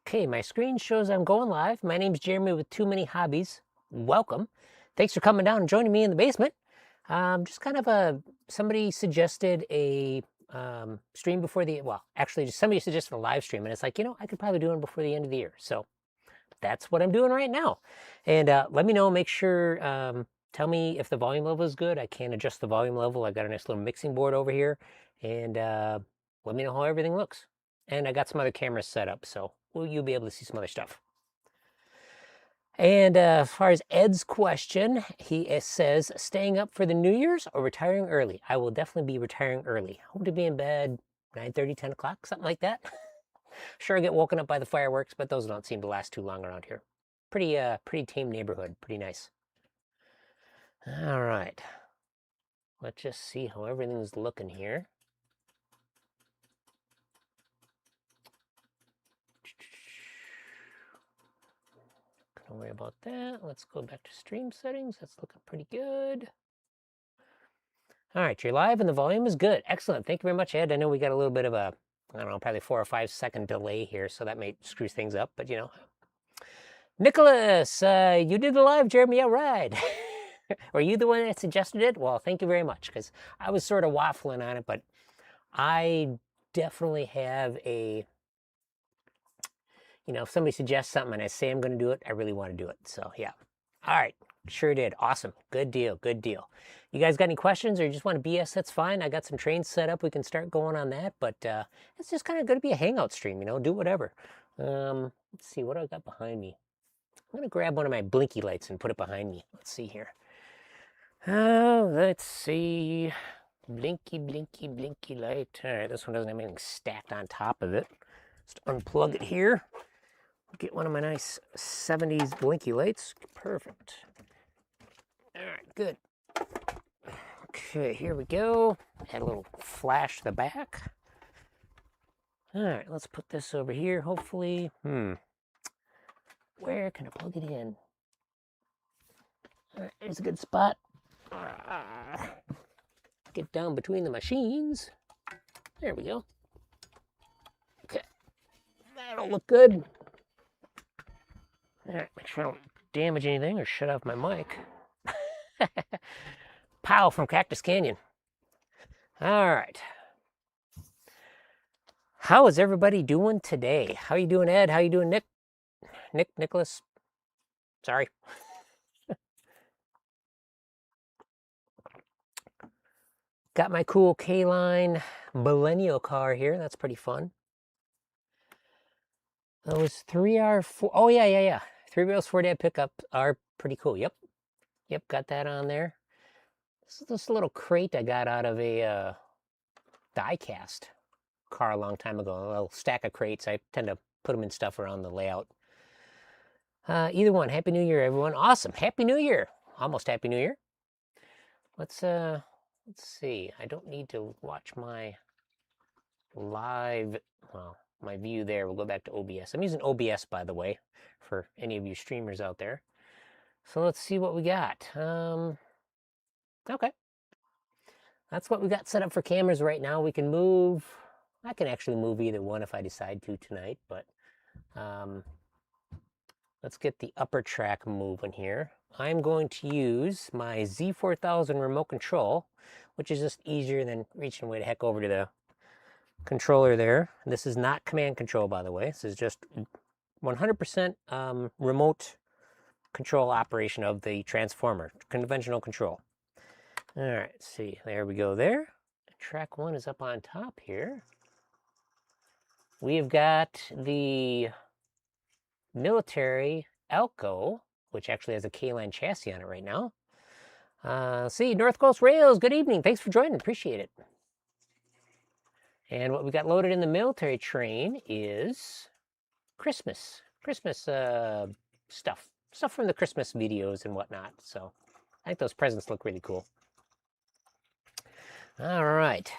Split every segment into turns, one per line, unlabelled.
Okay, my screen shows I'm going live. My name's Jeremy with Too Many Hobbies. Welcome. Thanks for coming down and joining me in the basement. Just kind of somebody suggested a stream before actually just somebody suggested a live stream, and it's like, I could probably do one before the end of the year. So that's what I'm doing right now. And let me know, make sure, tell me if the volume level is good. I can adjust the volume level. I got a nice little mixing board over here, and let me know how everything looks. And I got some other cameras set up, so you'll be able to see some other stuff. And as far as Ed's question, he says, staying up for the New Year's or retiring early? I will definitely be retiring early. Hope to be in bed 9:30, 10 o'clock, something like that. Sure, I get woken up by the fireworks, but those don't seem to last too long around here. Pretty tame neighborhood, pretty nice. All right. Let's just see how everything's looking here. Don't worry about that. Let's go back to stream settings. That's looking pretty good. All right, you're live and the volume is good. Excellent. Thank you very much, Ed. I know we got a little bit of a, I don't know, probably 4 or 5 second delay here, so that may screw things up, but Nicholas, you did the live, Jeremy. All right. Were you the one that suggested it? Well, thank you very much, because I was sort of waffling on it, but I definitely have a, if somebody suggests something and I say I'm going to do it, I really want to do it. So, yeah. All right. Sure did. Awesome. Good deal. Good deal. You guys got any questions or you just want to BS? That's fine. I got some trains set up. We can start going on that, but it's just kind of going to be a hangout stream, do whatever. Let's see what I got behind me. I'm going to grab one of my blinky lights and put it behind me. Let's see here. Let's see. Blinky, blinky, blinky light. All right, this one doesn't have anything stacked on top of it. Just unplug it here. Get one of my nice 70s blinky lights. Perfect. All right, good. Okay, here we go. Add a little flash to the back. All right, let's put this over here, hopefully. Where can I plug it in? All right, there's a good spot. Get down between the machines. There we go. Okay, that'll look good. All right, make sure I don't damage anything or shut off my mic. Pow from Cactus Canyon. All right. How is everybody doing today? How you doing, Ed? How you doing, Nick? Nicholas? Sorry. Got my cool K-Line Millennial car here. That's pretty fun. Those 3R4. Oh, yeah. 3-wheels 4-dad pickup are pretty cool. Yep, got that on there. This is this little crate I got out of a die-cast car a long time ago. A little stack of crates. I tend to put them in stuff around the layout. Either one. Happy New Year, everyone. Awesome. Happy New Year. Almost Happy New Year. Let's see. I don't need to watch my live, my view there. We'll go back to OBS. I'm using OBS, by the way, for any of you streamers out there. So let's see what we got. Okay. That's what we got set up for cameras right now. We can move. I can actually move either one if I decide to tonight, but let's get the upper track moving here. I'm going to use my Z4000 remote control, which is just easier than reaching way the heck over to the controller there. This is not command control, by the way. This is just 100% remote control operation of the transformer, conventional control. All right, let's see. There we go there. Track 1 is up on top here. We've got the military Elko, which actually has a K-Line chassis on it right now. See, North Coast Rails, good evening. Thanks for joining. Appreciate it. And what we got loaded in the military train is Christmas stuff from the Christmas videos and whatnot. So I think those presents look really cool. All right.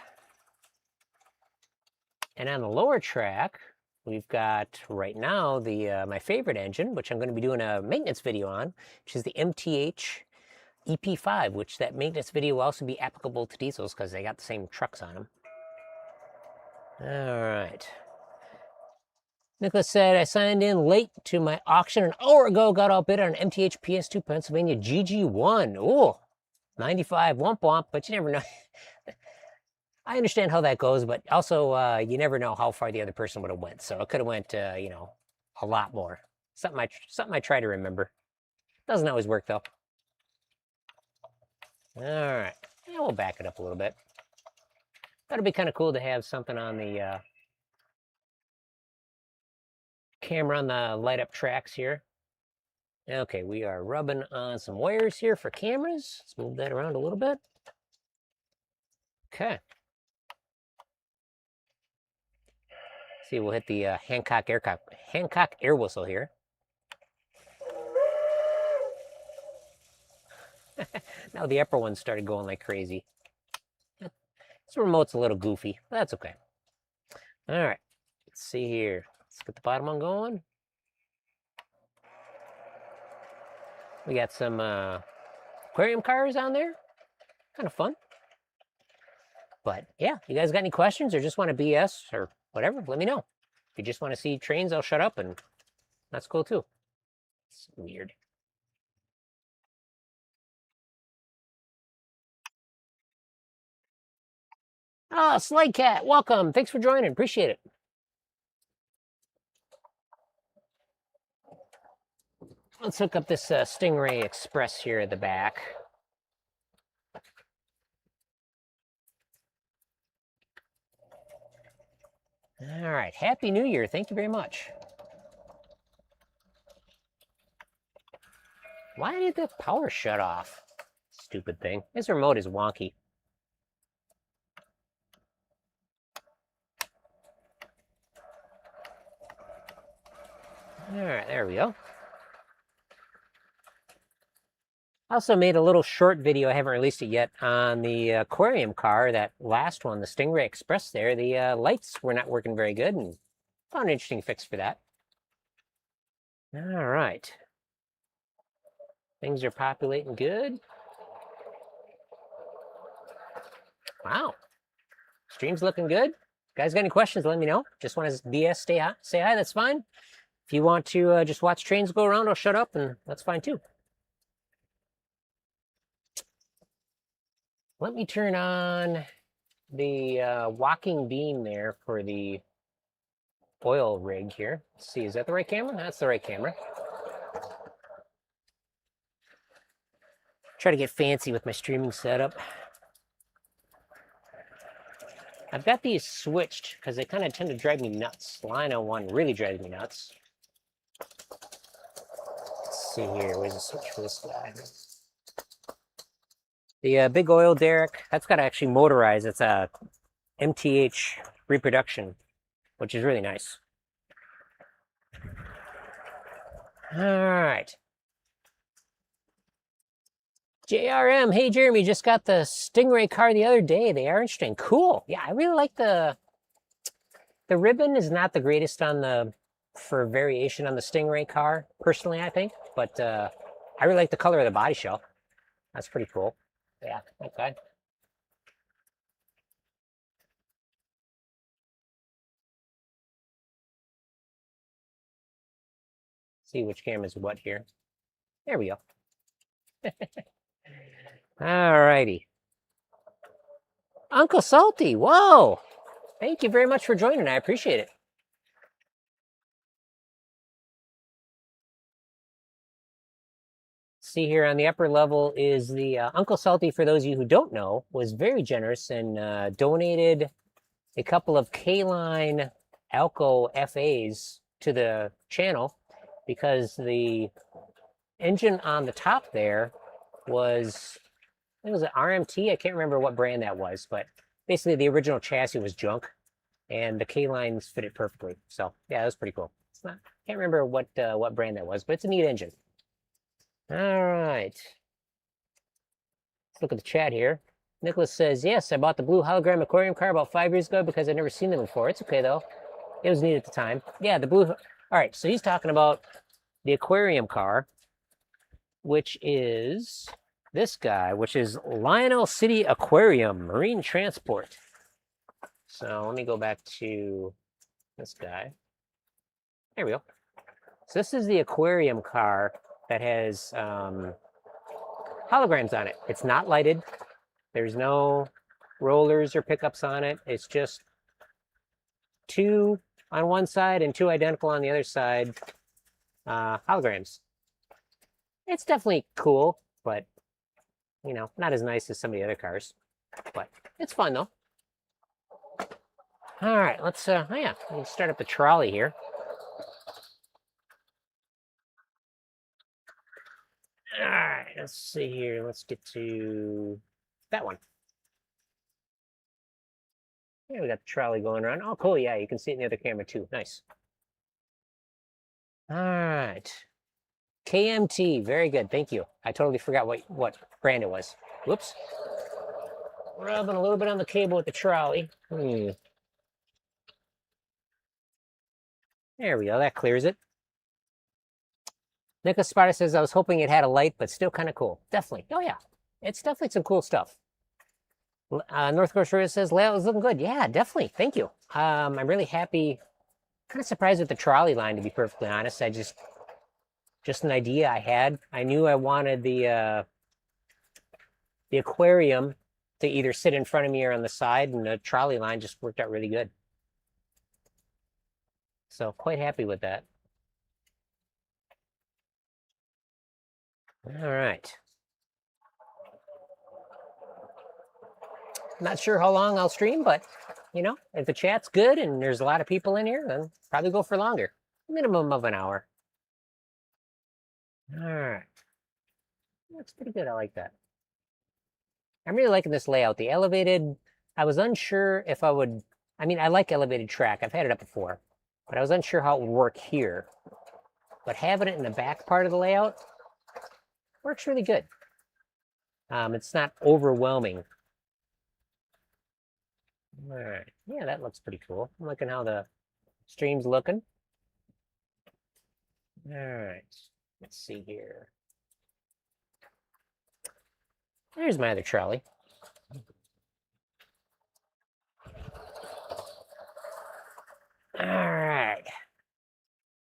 And on the lower track, we've got right now the my favorite engine, which I'm going to be doing a maintenance video on, which is the MTH EP5, which that maintenance video will also be applicable to diesels because they got the same trucks on them. All right. Nicholas said, I signed in late to my auction an hour ago, got outbid on an MTH PS2 Pennsylvania GG1. Ooh, 95 womp womp, but you never know. I understand how that goes, but also you never know how far the other person would have went. So it could have went, you know, a lot more. Something I try to remember. Doesn't always work though. All right, yeah, we'll back it up a little bit. That'd be kind of cool to have something on the camera on the light up tracks here. Okay, we are rubbing on some wires here for cameras. Let's move that around a little bit. Okay. See, we'll hit the Hancock air whistle here. Now the upper one started going like crazy. This remote's a little goofy, but that's okay. All right, let's see here. Let's get the bottom one going. We got some aquarium cars on there. Kind of fun. But yeah, you guys got any questions or just want to BS or whatever, let me know. If you just want to see trains, I'll shut up, and that's cool too. It's weird. Oh, Slide Cat, welcome. Thanks for joining. Appreciate it. Let's hook up this Stingray Express here at the back. All right, Happy New Year. Thank you very much. Why did the power shut off? Stupid thing. This remote is wonky. All right, there we go. I also made a little short video, I haven't released it yet, on the aquarium car, that last one, the Stingray Express there. The lights were not working very good, and found an interesting fix for that. All right. Things are populating good. Wow. Stream's looking good. Guys got any questions, let me know. Just want to BS, say hi, that's fine. If you want to just watch trains go around, I'll shut up, and that's fine too. Let me turn on the walking beam there for the oil rig here. Let's see, is that the right camera? That's the right camera. Try to get fancy with my streaming setup. I've got these switched because they kind of tend to drive me nuts. Lino one really drives me nuts. Let's see here, where's the switch for this guy? The big oil derrick, that's got to actually motorize. It's a MTH reproduction, which is really nice. All right. JRM, hey Jeremy, just got the Stingray car the other day. They are interesting. Cool. Yeah, I really like the ribbon is not the greatest on the for variation on the Stingray car, personally, I think. But I really like the color of the body shell. That's pretty cool. Yeah, okay. See which camera is what here. There we go. All righty. Uncle Salty, whoa! Thank you very much for joining. I appreciate it. See here on the upper level is the Uncle Salty, for those of you who don't know, was very generous and donated a couple of K-Line Alco FAs to the channel because the engine on the top there was, it was an RMT. I can't remember what brand that was, but basically the original chassis was junk and the K-lines fit it perfectly. So yeah, that was pretty cool. It's not, can't remember what brand that was, but it's a neat engine. All right. Let's look at the chat here. Nicholas says, yes, I bought the blue hologram aquarium car about 5 years ago because I'd never seen them before. It's okay, though. It was neat at the time. Yeah, the blue... All right, so he's talking about the aquarium car, which is this guy, which is Lionel City Aquarium Marine Transport. So let me go back to this guy. There we go. So this is the aquarium car that has holograms on it. It's not lighted. There's no rollers or pickups on it. It's just two on one side and two identical on the other side holograms. It's definitely cool, but you know, not as nice as some of the other cars. But it's fun though. All right, let's start up the trolley here. All right, let's see here. Let's get to that one. Yeah, we got the trolley going around. Oh, cool. Yeah, you can see it in the other camera too. Nice. All right. KMT, very good. Thank you. I totally forgot what brand it was. Whoops. Rubbing a little bit on the cable with the trolley. There we go. That clears it. Nicholas Sparta says, I was hoping it had a light, but still kind of cool. Definitely. Oh, yeah. It's definitely some cool stuff. North Coast River says, layout is looking good. Yeah, definitely. Thank you. I'm really happy. Kind of surprised with the trolley line, to be perfectly honest. I just an idea I had. I knew I wanted the aquarium to either sit in front of me or on the side, and the trolley line just worked out really good. So quite happy with that. All right. Not sure how long I'll stream, but you know, if the chat's good and there's a lot of people in here, then probably go for longer. Minimum of an hour. All right. That's pretty good. I like that. I'm really liking this layout. The elevated, I was unsure if I would, I mean, I like elevated track. I've had it up before, but I was unsure how it would work here. But having it in the back part of the layout works really good. It's not overwhelming. All right. Yeah, that looks pretty cool. I'm looking how the stream's looking. All right. Let's see here. There's my other trolley. All right.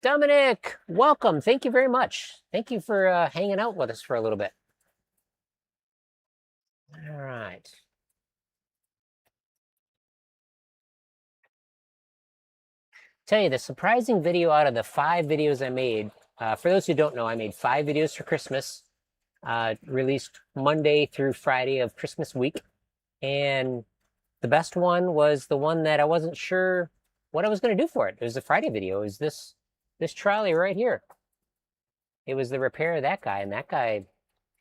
Dominic, welcome. Thank you very much. Thank you for hanging out with us for a little bit. All right. Tell you the surprising video out of the 5 videos I made. For those who don't know, I made 5 videos for Christmas, released Monday through Friday of Christmas week. And the best one was the one that I wasn't sure what I was going to do for it. It was a Friday video. It was this trolley right here. It was the repair of that guy, and that guy,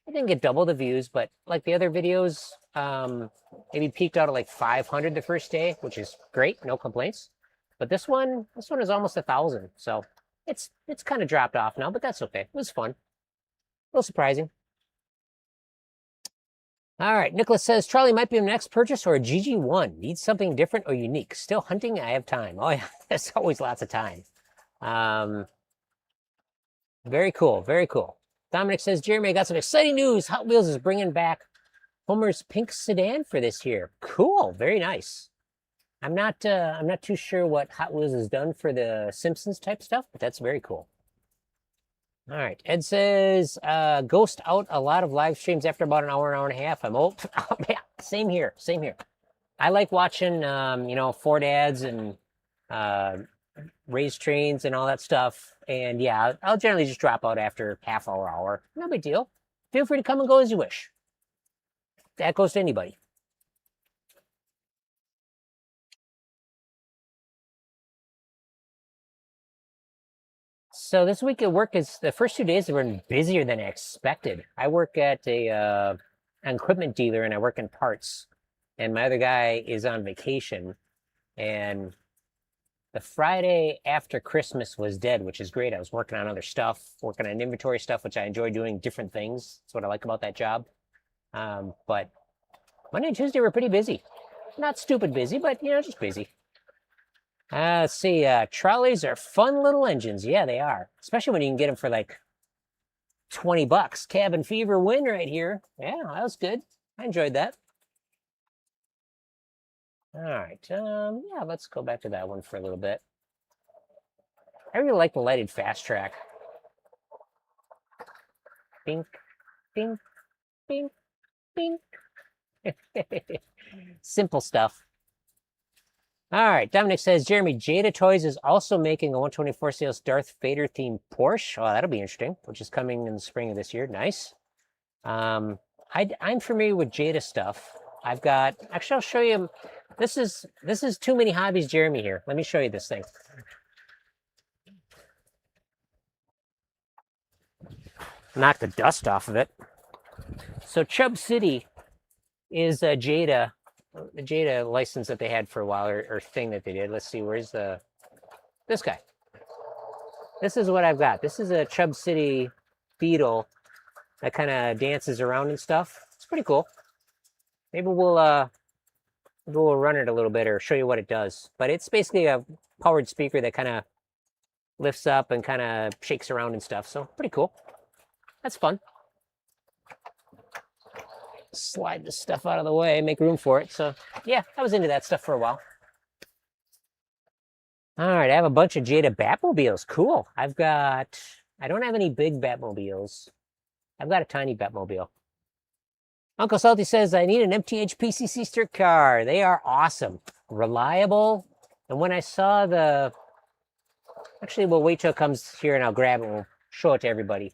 I didn't get double the views, but like the other videos, maybe peaked out at like 500 the first day, which is great, no complaints. But this one is almost 1,000, so it's kind of dropped off now, but that's okay. It was fun, a little surprising. All right, Nicholas says, Charlie might be my next purchase or a GG1. Needs something different or unique. Still hunting, I have time. Oh yeah, there's always lots of time. Very cool, very cool. Dominic says, Jeremy, I got some exciting news. Hot Wheels is bringing back Homer's pink sedan for this year. Cool, very nice. I'm not too sure what Hot Wheels has done for the Simpsons type stuff, but that's very cool. All right. Ed says, ghost out a lot of live streams after about an hour and a half. I'm old. Oh, yeah, same here. Same here. I like watching, you know, Ford ads and race trains and all that stuff. And yeah, I'll generally just drop out after half hour. No big deal. Feel free to come and go as you wish. That goes to anybody. So this week at work is the first 2 days have been busier than I expected. I work at an equipment dealer and I work in parts, and my other guy is on vacation. And the Friday after Christmas was dead, which is great. I was working on other stuff, working on inventory stuff, which I enjoy doing different things. That's what I like about that job. But Monday and Tuesday were pretty busy. Not stupid busy, but you know, just busy. Let's see, trolleys are fun little engines. Yeah, they are. Especially when you can get them for like 20 bucks. Cabin Fever win right here. Yeah, that was good. I enjoyed that. All right, yeah, let's go back to that one for a little bit. I really like the lighted fast track. Bink, bink, bink, bink. Simple stuff. All right, Dominic says, Jeremy, Jada Toys is also making a 124 sales Darth Vader themed Porsche. Oh, that'll be interesting, which is coming in the spring of this year. Nice. I'm familiar with Jada stuff. I've got, actually, I'll show you. This is Too Many Hobbies Jeremy here. Let me show you this thing. Knock the dust off of it. So Chub City is a Jada license that they had for a while, or thing that they did. Let's see, where's this guy? This is what I've got. This is a Chub City Beetle that kind of dances around and stuff. It's pretty cool. Maybe we'll run it a little bit or show you what it does. But it's basically a powered speaker that kind of lifts up and kind of shakes around and stuff. So pretty cool. That's fun. Slide this stuff out of the way, make room for it. So yeah, I was into that stuff for a while. All right, I have a bunch of Jada Batmobiles. Cool. I don't have any big Batmobiles. I've got a tiny Batmobile. Uncle Salty says, I need an MTH PCC street car. They are awesome, reliable. And when I saw actually, we'll wait till it comes here and I'll grab it and we'll show it to everybody.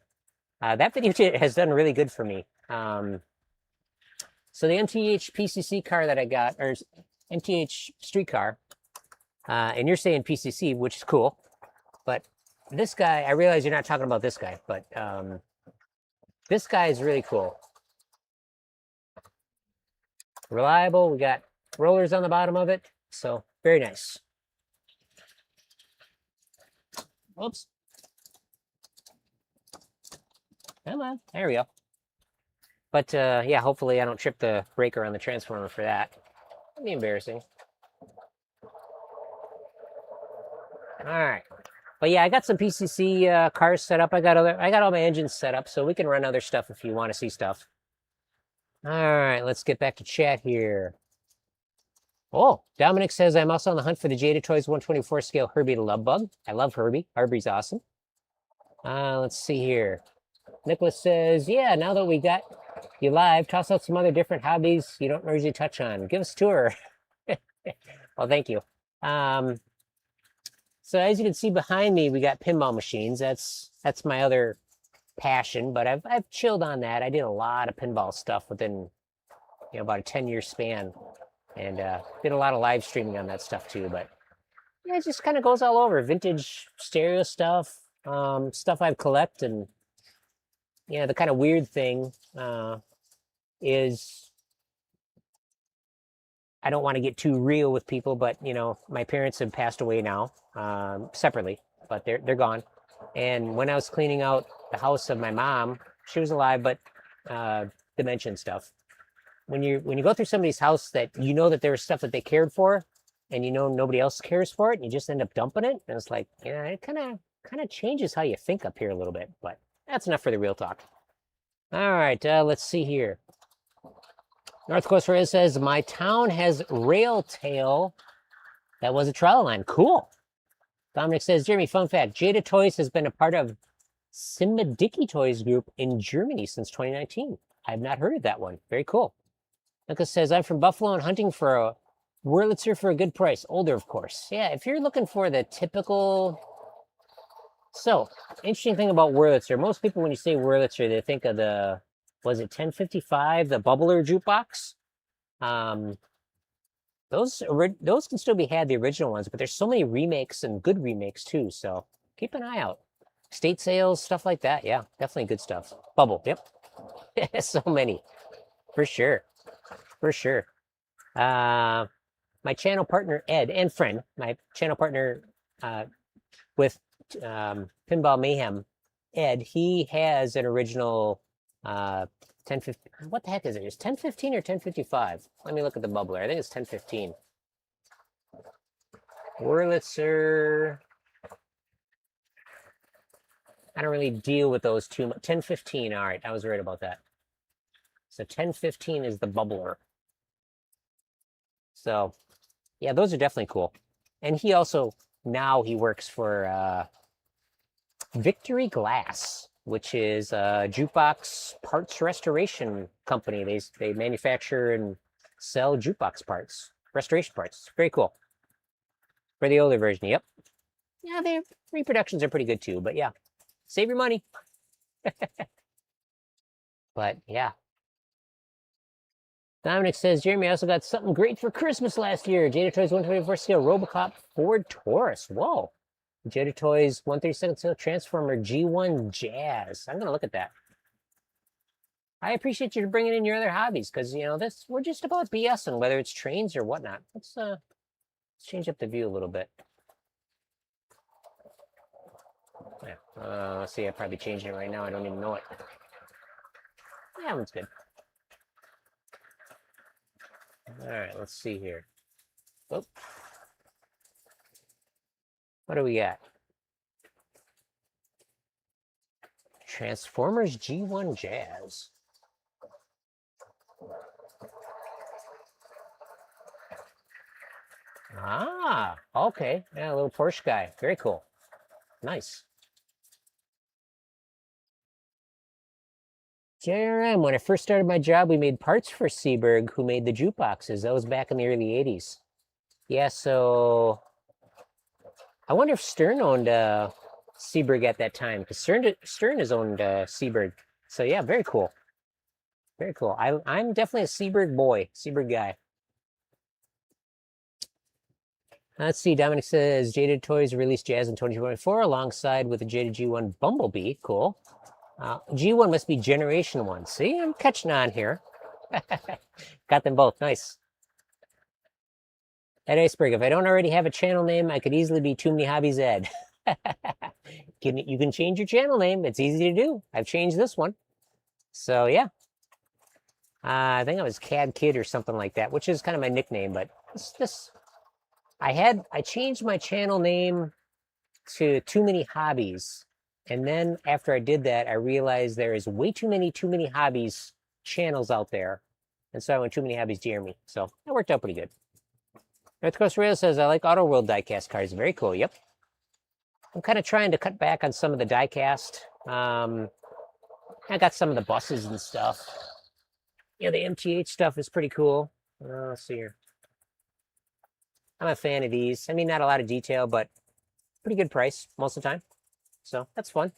That video has done really good for me. So the MTH PCC car that I got, or MTH street car, and you're saying PCC, which is cool, but this guy, I realize you're not talking about this guy, but this guy is really cool. Reliable, we got rollers on the bottom of it, so very nice. Oops. Come on, there we go. But yeah, hopefully I don't trip the breaker on the transformer for that. That'd be embarrassing. All right. But yeah, I got some PCC cars set up. I got all my engines set up, so we can run other stuff if you want to see stuff. All right, let's get back to chat here. Oh, Dominic says, I'm also on the hunt for the Jada Toys 124 scale Herbie the Love Bug. I love Herbie. Herbie's awesome. Let's see here. Nicholas says, yeah, now that we got you live, toss out some other different hobbies you don't usually touch on. Give us a tour. Well, thank you. So as you can see behind me, we got pinball machines. That's my other passion, but I've chilled on that. I did a lot of pinball stuff within about a 10-year span, and did a lot of live streaming on that stuff too. But yeah, it just kind of goes all over. Vintage stereo stuff, stuff I've collected, and the kind of weird thing is I don't want to get too real with people, but my parents have passed away now, separately, but they're gone. And when I was cleaning out the house of my mom, she was alive, but dementia and stuff. When you go through somebody's house that that there was stuff that they cared for, and nobody else cares for it, and you just end up dumping it, and it's like, it kind of changes how you think up here a little bit. But that's enough for the real talk. All right, let's see here. North Coast Rail says, my town has rail tail. That was a trial line. Cool. Dominic says, Jeremy, fun fact, Jada Toys has been a part of Simba Dickey Toys Group in Germany since 2019. I have not heard of that one. Very cool. Nicholas says, I'm from Buffalo and hunting for a Wurlitzer for a good price. Older, of course. Yeah, if you're looking for the typical... So, interesting thing about Wurlitzer. Most people, when you say Wurlitzer, they think of the... Was it 1055, the bubbler jukebox? Those can still be had, the original ones, but there's so many remakes and good remakes too, so keep an eye out. State sales, stuff like that. Yeah, definitely good stuff. Bubble, yep. So many, for sure. For sure. My channel partner, Ed, and friend, my channel partner with Pinball Mayhem, Ed, he has an original 1050. What the heck is it? Is 1015 or 1055? Let me look at the bubbler. I think it's 1015. Wurlitzer. I don't really deal with those too much. 1015. All right, I was right about that. So 1015 is the bubbler. So yeah, those are definitely cool. And he also, now he works for Victory Glass, which is a jukebox parts restoration company. They manufacture and sell jukebox parts, restoration parts. Very cool. For the older version, yep. Yeah, their reproductions are pretty good too, but yeah, save your money. But yeah. Dominic says, Jeremy, I also got something great for Christmas last year. Jada Toys 124 scale Robocop Ford Taurus. Whoa. Jada Toys 132nd scale Transformer G1 Jazz. I'm going to look at that. I appreciate you bringing in your other hobbies because, you know, we're just about BSing, whether it's trains or whatnot. Let's change up the view a little bit. Yeah. Let's see, I'm probably changing it right now. I don't even know it. Yeah, that one's good. All right, let's see here. Oh. What do we got? Transformers G1 Jazz. Ah, okay. Yeah, a little Porsche guy. Very cool. Nice. JRM, when I first started my job, we made parts for Seeberg, who made the jukeboxes. That was back in the early 80s. Yeah, so I wonder if Stern owned Seeberg at that time, because Stern has owned Seeberg. So yeah, very cool. Very cool. I'm definitely a Seeberg boy, Seeberg guy. Let's see, Dominic says, Jaded Toys released Jazz in 2024 alongside with the Jaded G1 Bumblebee. Cool. G1 must be Generation 1. See, I'm catching on here. Got them both. Nice. Ed Iceberg, if I don't already have a channel name, I could easily be Too Many Hobbies Ed. You can change your channel name. It's easy to do. I've changed this one. So, yeah. I think I was Cad Kid or something like that, which is kind of my nickname, but I changed my channel name to Too Many Hobbies. And then after I did that, I realized there is way too many hobbies channels out there. And so I went Too Many Hobbies Jeremy. So that worked out pretty good. North Coast Rail says, I like Auto World diecast cars. Very cool. Yep. I'm kind of trying to cut back on some of the diecast. I got some of the buses and stuff. Yeah, the MTH stuff is pretty cool. Let's see here. I'm a fan of these. I mean, not a lot of detail, but pretty good price most of the time. So that's fun.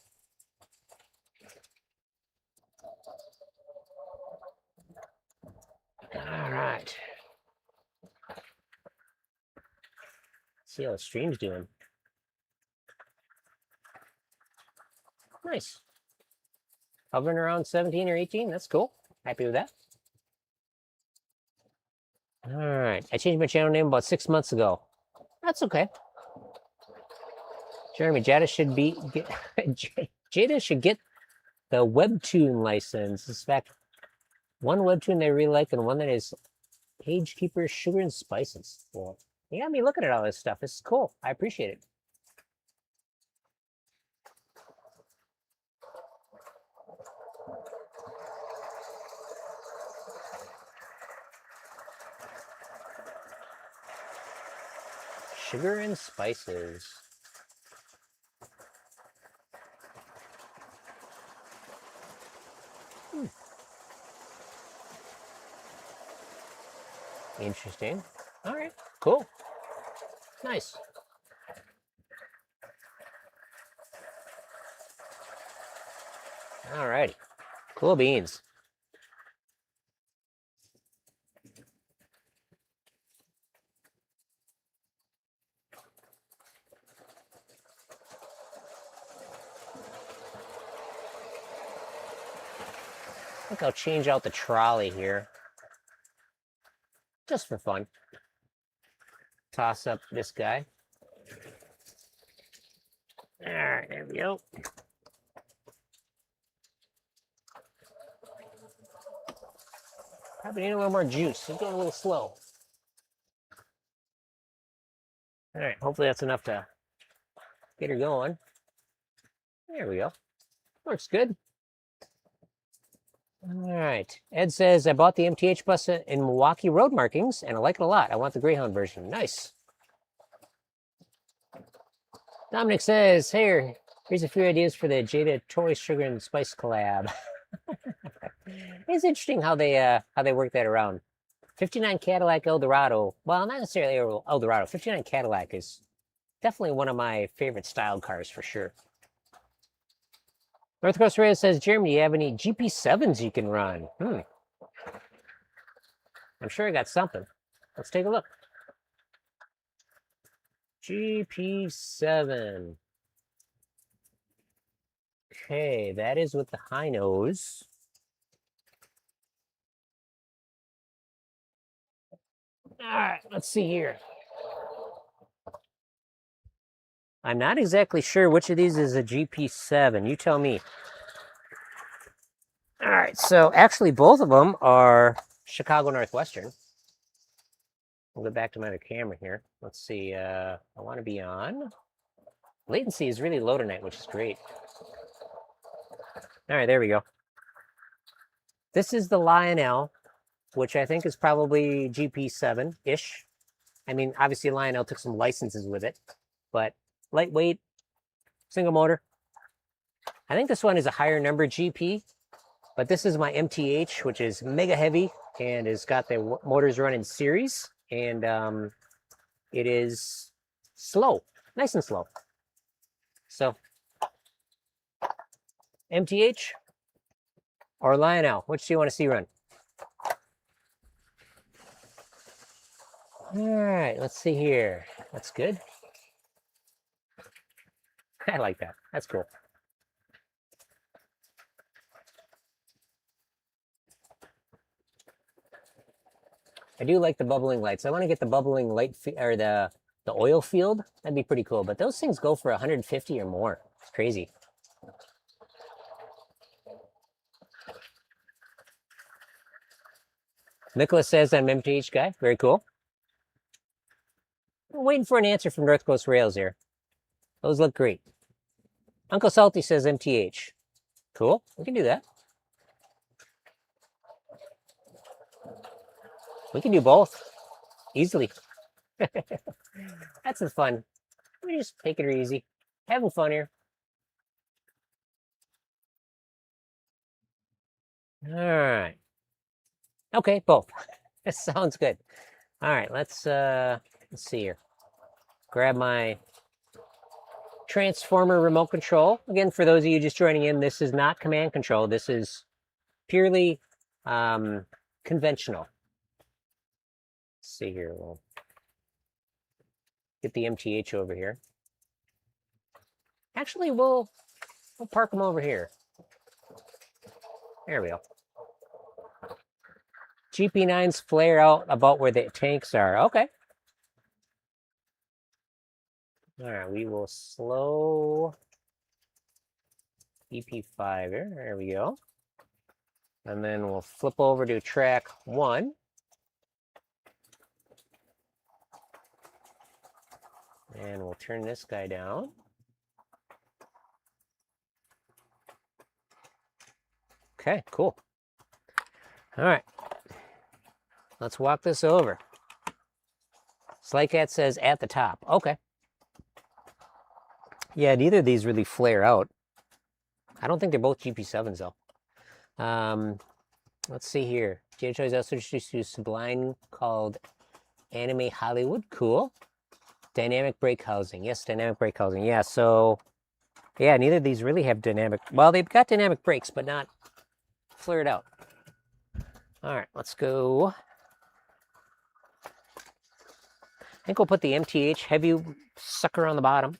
All right. See how the stream's doing. Nice. Hovering around 17 or 18. That's cool. Happy with that. All right. I changed my channel name about 6 months ago. That's okay. Jeremy, Jada should get the Webtoon license. In fact, one Webtoon they really like and one that is Page Keeper Sugar and Spices. Well, you got me looking at all this stuff. This is cool. I appreciate it. Sugar and Spices. Interesting. All right, cool. Nice. All righty. Cool beans. I think I'll change out the trolley here. Just for fun. Toss up this guy. All right, there we go. Probably need a little more juice. It's going a little slow. All right, hopefully that's enough to get her going. There we go. Works good. All right. Ed says, I bought the MTH bus in Milwaukee road markings, and I like it a lot. I want the Greyhound version. Nice. Dominic says, hey, Here's a few ideas for the Jada Toy Sugar and Spice collab. It's interesting how they work that around. 59 Cadillac Eldorado. Well, not necessarily Eldorado. 59 Cadillac is definitely one of my favorite style cars for sure. North Coast Radio says, Jeremy, do you have any GP7s you can run? I'm sure I got something. Let's take a look. GP7. Okay, that is with the high nose. All right, let's see here. I'm not exactly sure which of these is a GP7. You tell me. All right, so actually both of them are Chicago Northwestern. We'll go back to my other camera here. Let's see. I want to be on. Latency is really low tonight, which is great. All right, there we go. This is the Lionel, which I think is probably GP7-ish. I mean, obviously Lionel took some licenses with it, but lightweight, single motor. I think this one is a higher number GP, but this is my MTH, which is mega heavy and has got the motors running series, and it is slow, nice and slow. So MTH or Lionel, which do you want to see run? All right, let's see here. That's good. I like that. That's cool. I do like the bubbling lights. I want to get the bubbling light or the oil field. That'd be pretty cool. But those things go for 150 or more. It's crazy. Nicholas says I'm MTH guy. Very cool. I'm waiting for an answer from North Coast Rails here. Those look great. Uncle Salty says MTH. Cool. We can do that. We can do both easily. That's fun. We just take it easy. Having fun here. All right. Okay, both. That sounds good. All right, let's see here. Grab my transformer remote control. Again, for those of you just joining in, this is not command control. This is purely conventional. Let's see here. We'll get the MTH over here. Actually, we'll park them over here. There we go. GP9s flare out about where the tanks are. Okay. All right, we will slow EP5 here. There we go. And then we'll flip over to track 1. And we'll turn this guy down. Okay, cool. All right. Let's walk this over. Slycat says at the top. Okay. Yeah, neither of these really flare out. I don't think they're both GP7s though. Let's see here. Jada Toys also introduced a Sublime called Anime Hollywood. Cool. Dynamic brake housing. Yes, dynamic brake housing. Yeah, so yeah, neither of these really have dynamic. Well, they've got dynamic brakes, but not flared out. All right, let's go. I think we'll put the MTH heavy sucker on the bottom.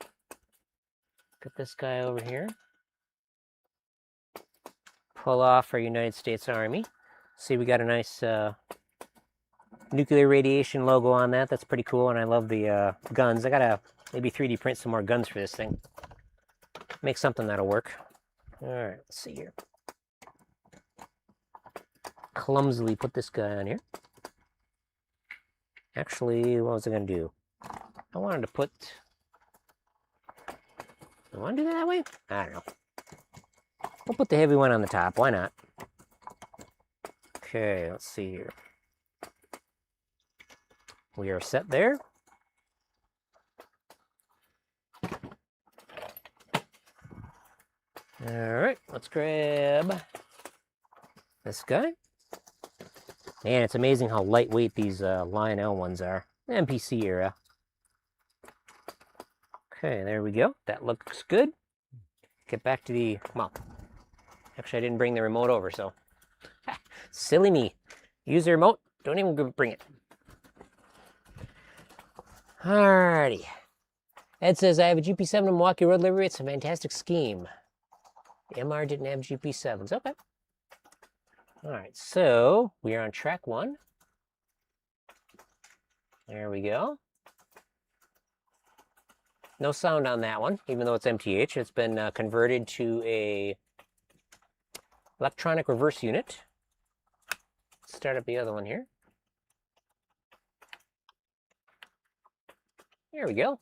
Get this guy over here. Pull off our United States Army. See, we got a nice nuclear radiation logo on that. That's pretty cool, and I love the guns. I gotta maybe 3D print some more guns for this thing. Make something that'll work. All right, let's see here. Clumsily put this guy on here. Actually, what was I gonna do? I wanted to put... I want to do that way? I don't know. We'll put the heavy one on the top. Why not? Okay, let's see here. We are set there. All right, let's grab this guy. Man, it's amazing how lightweight these Lionel ones are. MPC era. Okay, there we go. That looks good. Get back to the, well, actually I didn't bring the remote over, so. Silly me. Use the remote, don't even bring it. Alrighty. Ed says, I have a GP7 Milwaukee Road livery. It's a fantastic scheme. The MR didn't have GP7s. Okay. All right, so we are on track 1. There we go. No sound on that one, even though it's MTH. It's been converted to a electronic reverse unit. Start up the other one here. There we go.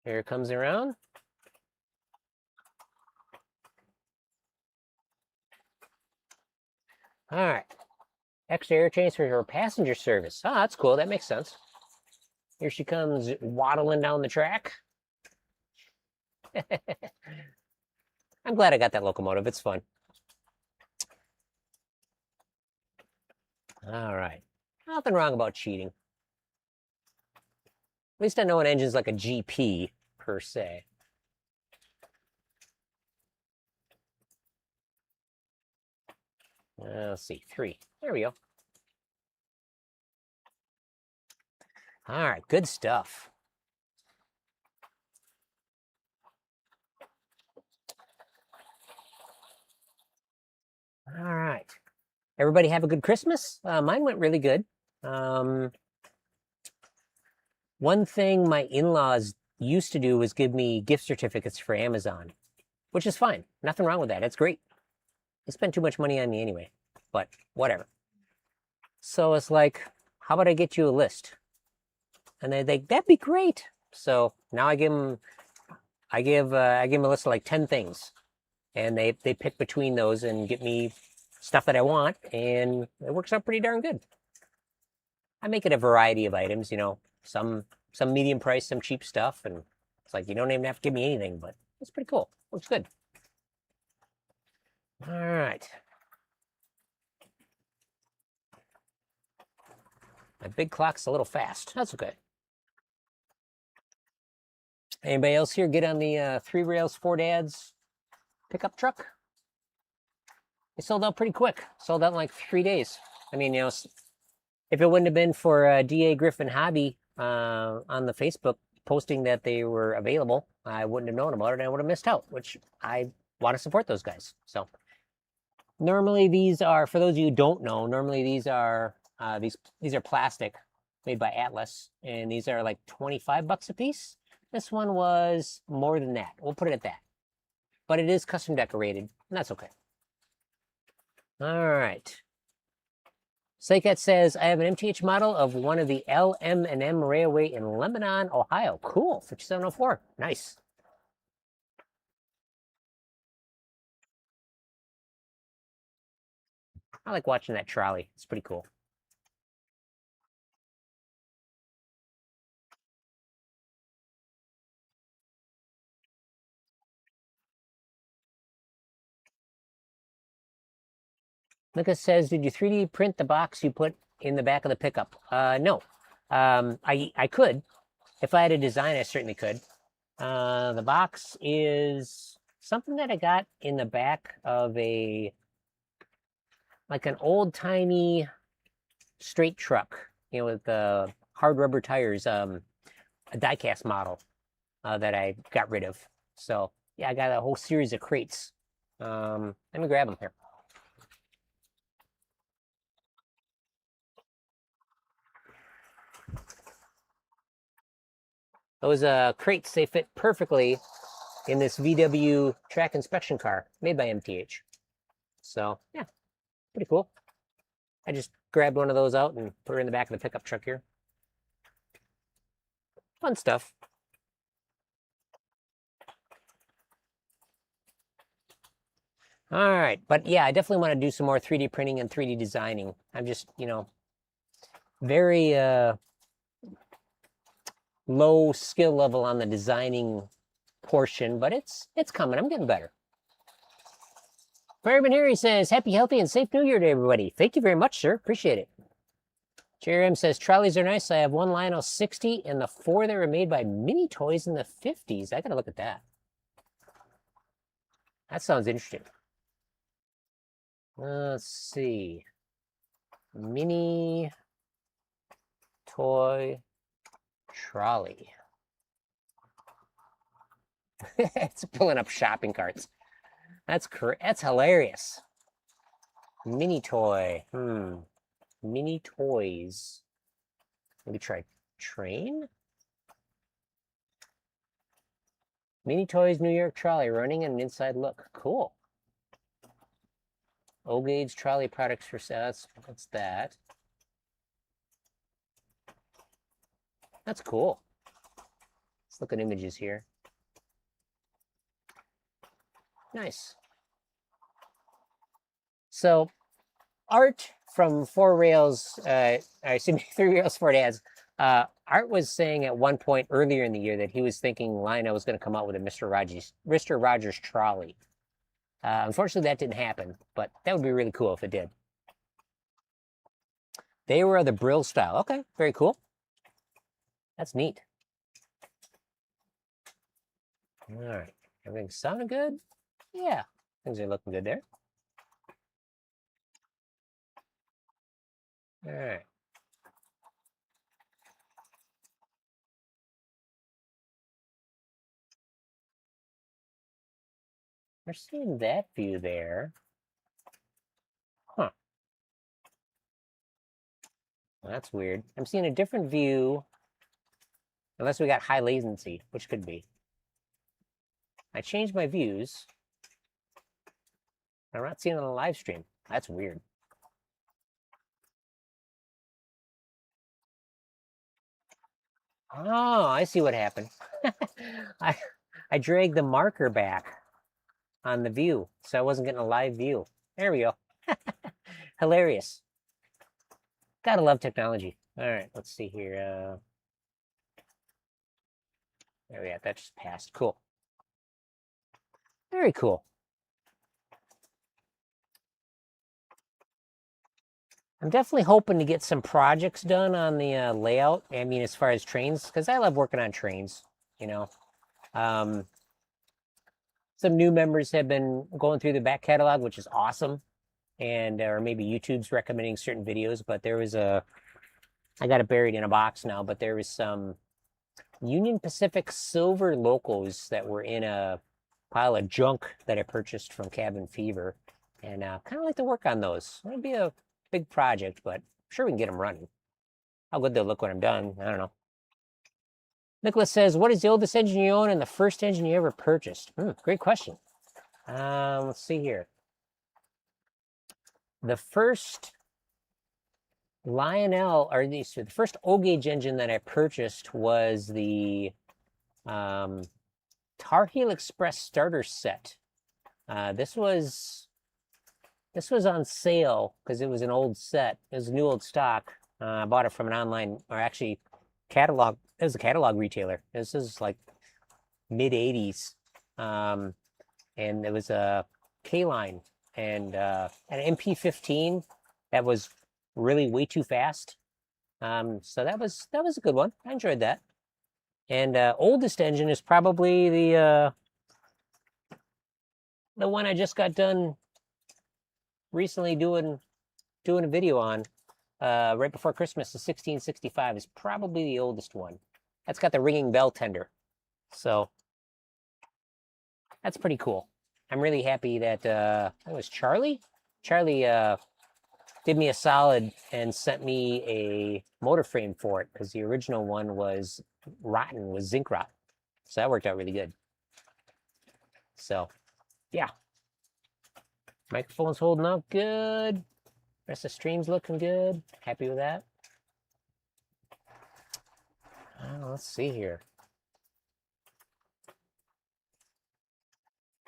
Here it comes around. All right. Extra air transfer for passenger service. Ah, that's cool. That makes sense. Here she comes waddling down the track. I'm glad I got that locomotive. It's fun. All right. Nothing wrong about cheating. At least I know an engine's like a GP, per se. Let's see, 3. There we go. All right, good stuff. All right. Everybody have a good Christmas? Mine went really good. One thing my in-laws used to do was give me gift certificates for Amazon, which is fine. Nothing wrong with that. It's great. They spend too much money on me anyway, but whatever. So it's like, how about I get you a list? And they're like, that'd be great. So now I give them a list of like 10 things, and they pick between those and get me stuff that I want, and it works out pretty darn good. I make it a variety of items, you know, some medium price, some cheap stuff, and it's like you don't even have to give me anything, but it's pretty cool. Looks good. All right. My big clock's a little fast. That's okay. Anybody else here get on the 3 rails, 4 dads pickup truck? It sold out pretty quick. Sold out in like 3 days. I mean, you know, if it wouldn't have been for DA Griffin Hobby on the Facebook posting that they were available, I wouldn't have known about it and I would have missed out, which I want to support those guys. So normally these are, for those of you who don't know, normally these are these are plastic made by Atlas, and these are like 25 bucks a piece. This one was more than that. We'll put it at that. But it is custom decorated, and that's okay. All right. Saycat says, I have an MTH model of one of the LM&M Railway in Lebanon, Ohio. Cool, 5704. Nice. I like watching that trolley. It's pretty cool. Lucas says, did you 3D print the box you put in the back of the pickup? No. I could. If I had a design, I certainly could. The box is something that I got in the back of like an old-timey straight truck, you know, with the hard rubber tires, a die-cast model that I got rid of. So, yeah, I got a whole series of crates. Let me grab them here. Those crates, they fit perfectly in this VW track inspection car made by MTH. So, yeah, pretty cool. I just grabbed one of those out and put her in the back of the pickup truck here. Fun stuff. All right, but yeah, I definitely want to do some more 3D printing and 3D designing. I'm just, you know, very low skill level on the designing portion, but it's coming. I'm getting better. Fireman Harry says, happy, healthy, and safe New Year to everybody. Thank you very much, sir. Appreciate it. Jerry M says, trolleys are nice. I have one Lionel 60 and the 4 that were made by Mini Toys in the 50s. I got to look at that. That sounds interesting. Let's see. Mini Toy trolley. It's pulling up shopping carts. That's hilarious. Mini toy. Mini toys. Maybe try train. Mini Toys New York trolley running and an inside look. Cool. O-Gauge trolley products for sale. That's that. That's cool. Let's look at images here. Nice. So, Art from 4 Rails, excuse me, 3 Rails 4 Dads. Art was saying at one point earlier in the year that he was thinking Lionel was going to come out with a Mr. Rogers trolley. Unfortunately, that didn't happen, but that would be really cool if it did. They were the Brill style. Okay, very cool. That's neat. All right, everything sounding good? Yeah, things are looking good there. All right. We're seeing that view there. Huh. Well, that's weird. I'm seeing a different view, unless we got high latency, which could be. I changed my views. I'm not seeing it on the live stream. That's weird. Oh, I see what happened. I dragged the marker back on the view, so I wasn't getting a live view. There we go. Hilarious. Gotta love technology. All right, let's see here. There we go. That just passed. Cool. Very cool. I'm definitely hoping to get some projects done on the layout. I mean, as far as trains, because I love working on trains, you know. Some new members have been going through the back catalog, which is awesome. And, or maybe YouTube's recommending certain videos, but there was I got it buried in a box now, but there was some Union Pacific silver locos that were in a pile of junk that I purchased from Cabin Fever. And kind of like to work on those. It'll be a big project, but I'm sure we can get them running. How good they'll look when I'm done, I don't know. Nicholas says, what is the oldest engine you own and the first engine you ever purchased? Great question. Let's see here. The first Lionel, or the first O-Gauge engine that I purchased was the Tar Heel Express starter set. This was on sale because it was an old set. It was a new old stock. I bought it from an online, or actually catalog. It was a catalog retailer. This is like mid 80s. And it was a K-line and an MP15 that was really way too fast. So that was a good one. I enjoyed that. And oldest engine is probably the one I just got done recently doing a video on right before Christmas. The 1665 is probably the oldest one. That's got the ringing bell tender. So that's pretty cool. I'm really happy that it was Charlie. Charlie did me a solid and sent me a motor frame for it because the original one was rotten, was zinc rot. So that worked out really good. So, yeah. Microphone's holding up good. Rest of the stream's looking good. Happy with that. Let's see here.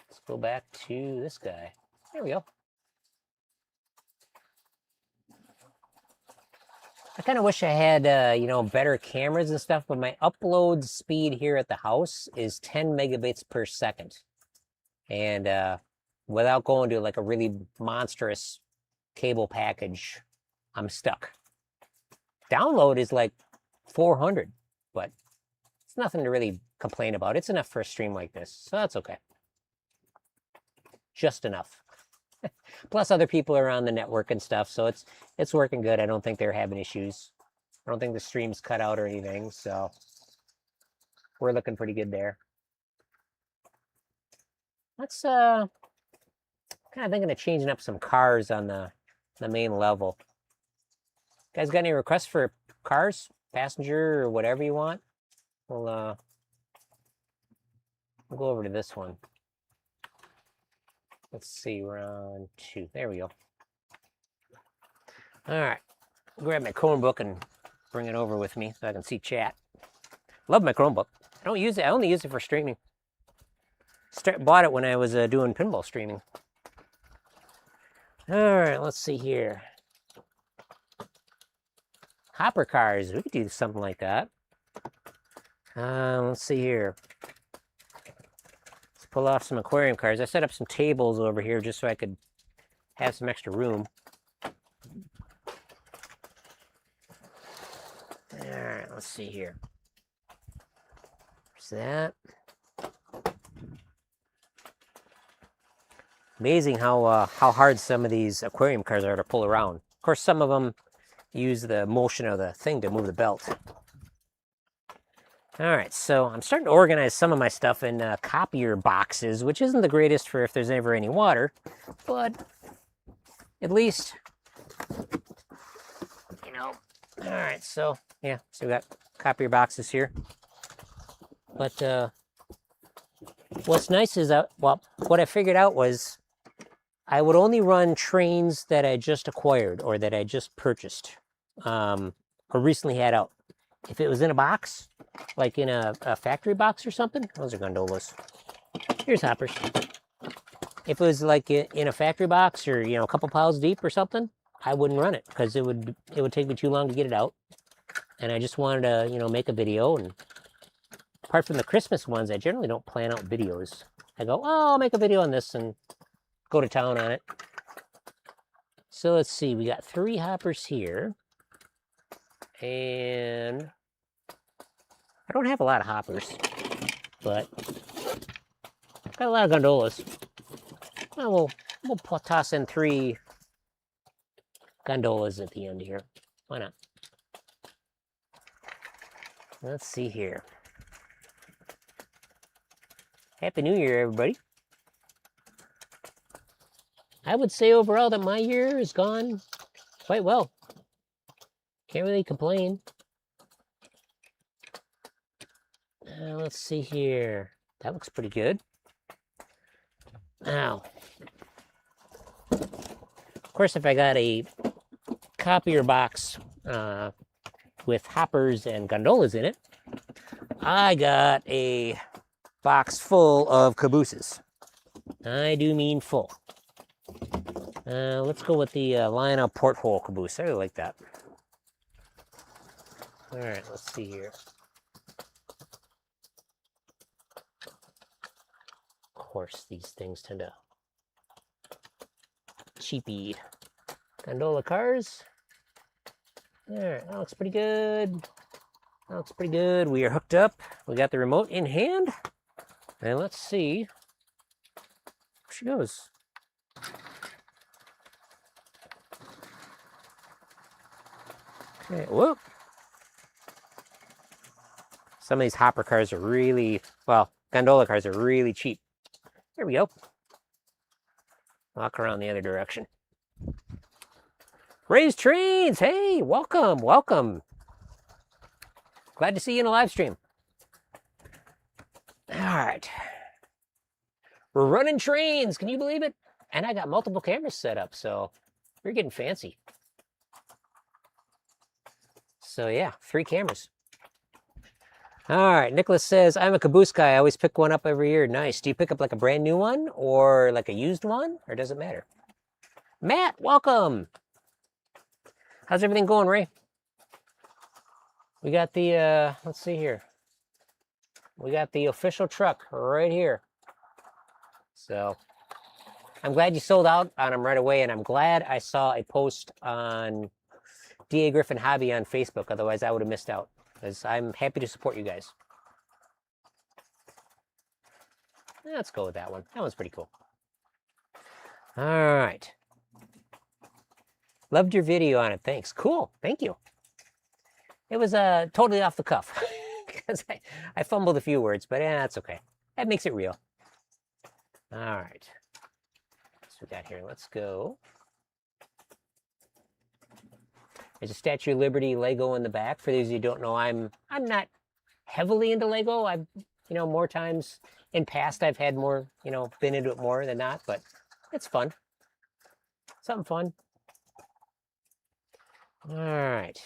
Let's go back to this guy. There we go. I kind of wish I had, you know, better cameras and stuff, but my upload speed here at the house is 10 megabits per second. And without going to like a really monstrous cable package, I'm stuck. Download is like 400, but it's nothing to really complain about. It's enough for a stream like this, so that's okay. Just enough. Plus other people are on the network and stuff, so it's working good. I don't think they're having issues. I don't think the stream's cut out or anything, so we're looking pretty good there. Let's kind of thinking of changing up some cars on the main level. Guys got any requests for cars, passenger, or whatever you want? We'll go over to this one. Let's see, we're on 2. There we go. All right, grab my Chromebook and bring it over with me so I can see chat. Love my Chromebook. I don't use it. I only use it for streaming. Bought it when I was doing pinball streaming. All right, let's see here. Hopper cars. We could do something like that. Let's see here. Let's pull off some aquarium cars. I set up some tables over here just so I could have some extra room. All right, let's see here. There's that. Amazing how hard some of these aquarium cars are to pull around. Of course, some of them use the motion of the thing to move the belt. All right, so I'm starting to organize some of my stuff in copier boxes, which isn't the greatest for if there's ever any water, but at least, you know. All right, so yeah, so we got copier boxes here. But what's nice is that, well, what I figured out was I would only run trains that I just acquired or that I just purchased or recently had out. If it was in a box, like in a factory box or something, those are gondolas. Here's hoppers. If it was like in a factory box or, you know, a couple piles deep or something, I wouldn't run it because it would take me too long to get it out. And I just wanted to, you know, make a video. And apart from the Christmas ones, I generally don't plan out videos. I go, oh, I'll make a video on this and go to town on it. So let's see, we got 3 hoppers here. And I don't have a lot of hoppers, but got a lot of gondolas. Well, we'll toss in 3 gondolas at the end here. Why not? Let's see here. Happy New Year, everybody. I would say overall that my year has gone quite well. Can't really complain. Let's see here. That looks pretty good. Now, of course, if I got a copier box with hoppers and gondolas in it, I got a box full of cabooses. I do mean full. Let's go with the Lionel porthole caboose. I really like that. All right, let's see here. Of course, these things tend to cheapy. Gondola cars. All right, that looks pretty good. That looks pretty good. We are hooked up. We got the remote in hand. And let's see where she goes. Okay, whoop. Some of these hopper cars are really, well, gondola cars are really cheap. There we go. Walk around the other direction. Raised Trains, hey, welcome, welcome. Glad to see you in a live stream. All right. We're running trains, can you believe it? And I got multiple cameras set up, so we're getting fancy. So yeah, 3 cameras. All right, Nicholas says, I'm a caboose guy. I always pick one up every year. Nice. Do you pick up like a brand new one or like a used one, or does it matter? Matt, welcome. How's everything going, Ray? We got the, let's see here. We got the official truck right here. So I'm glad you sold out on them right away, and I'm glad I saw a post on DA Griffin Hobby on Facebook. Otherwise, I would have missed out, because I'm happy to support you guys. Let's go with that one. That one's pretty cool. All right. Loved your video on it. Thanks. Cool. Thank you. It was totally off the cuff, because I fumbled a few words, but that's okay. That makes it real. All right. So we got here. Let's go. There's a Statue of Liberty Lego in the back. For those of you who don't know, I'm not heavily into Lego. I've, more times in past I've had more, been into it more than not, but it's fun. Something fun. All right.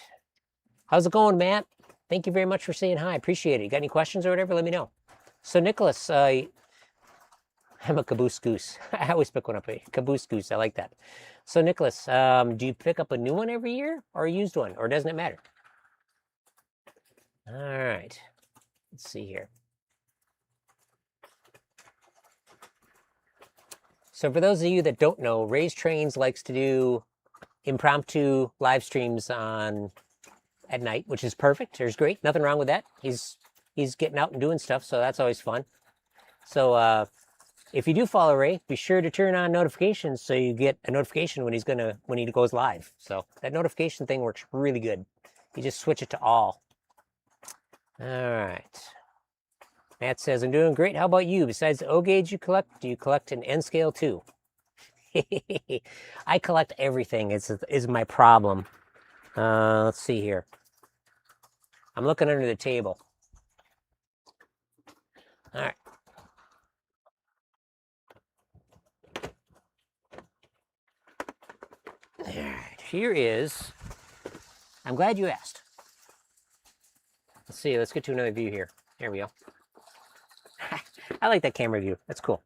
How's it going, Matt? Thank you very much for saying hi. Appreciate it. You got any questions or whatever? Let me know. So Nicholas, I'm a caboose goose. I always pick one up. Caboose goose. I like that. So Nicholas, do you pick up a new one every year or a used one, or doesn't it matter? All right. Let's see here. So for those of you that don't know, Raised Trains likes to do impromptu live streams at night, which is perfect. There's great. Nothing wrong with that. He's getting out and doing stuff, so that's always fun. So if you do follow Ray, be sure to turn on notifications so you get a notification when he goes live. So that notification thing works really good. You just switch it to all. All right. Matt says, I'm doing great. How about you? Besides the O gauge you collect, do you collect an N scale too? I collect everything is my problem. Let's see here. I'm looking under the table. All right. All right. Here is, I'm glad you asked. Let's see. Let's get to another view here. There we go. I like that camera view. That's cool.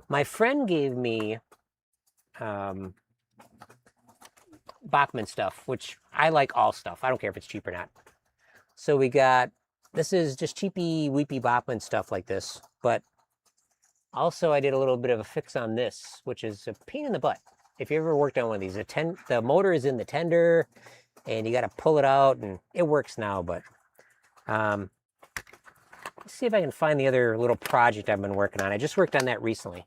My friend gave me Bachman stuff, which I like all stuff. I don't care if it's cheap or not. So we got, this is just cheapy, weepy Bachman stuff like this. But also I did a little bit of a fix on this, which is a pain in the butt. If you ever worked on one of these, the motor is in the tender, and you got to pull it out, and it works now, but let's see if I can find the other little project I've been working on. I just worked on that recently.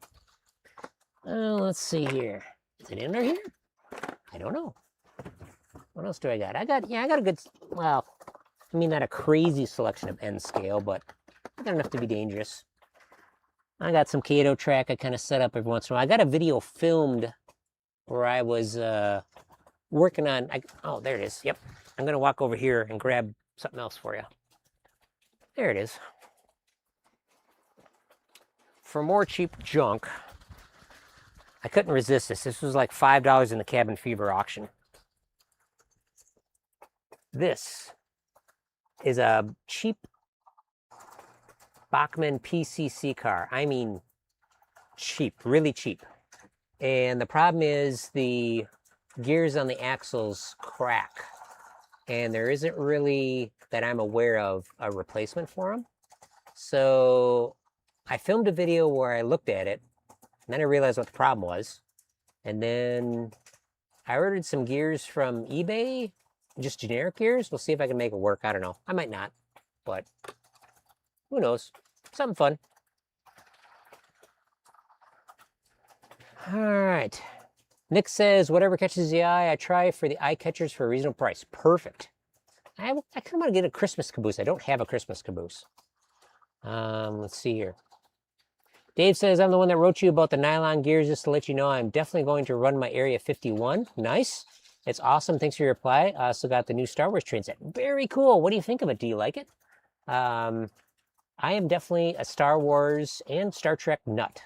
Let's see here. Is it in there here? I don't know. What else do I got? I got a good, well, I mean, not a crazy selection of N scale, but I got enough to be dangerous. I got some Kato track I kind of set up every once in a while. I got a video filmed where I was working on, oh, there it is. Yep. I'm going to walk over here and grab something else for you. There it is. For more cheap junk, I couldn't resist this. This was like $5 in the Cabin Fever auction. This is a cheap Bachman PCC car. I mean, cheap, really cheap. And the problem is the gears on the axles crack. And there isn't really, that I'm aware of, a replacement for them. So I filmed a video where I looked at it, and then I realized what the problem was. And then I ordered some gears from eBay, just generic gears. We'll see if I can make it work. I don't know. I might not, but who knows? Something fun. All right. Nick says, whatever catches the eye, I try for the eye catchers for a reasonable price. Perfect. I kind of want to get a Christmas caboose. I don't have a Christmas caboose. Let's see here. Dave says, I'm the one that wrote you about the nylon gears. Just to let you know, I'm definitely going to run my Area 51. Nice. It's awesome. Thanks for your reply. I also got the new Star Wars train set. Very cool. What do you think of it? Do you like it? I am definitely a Star Wars and Star Trek nut.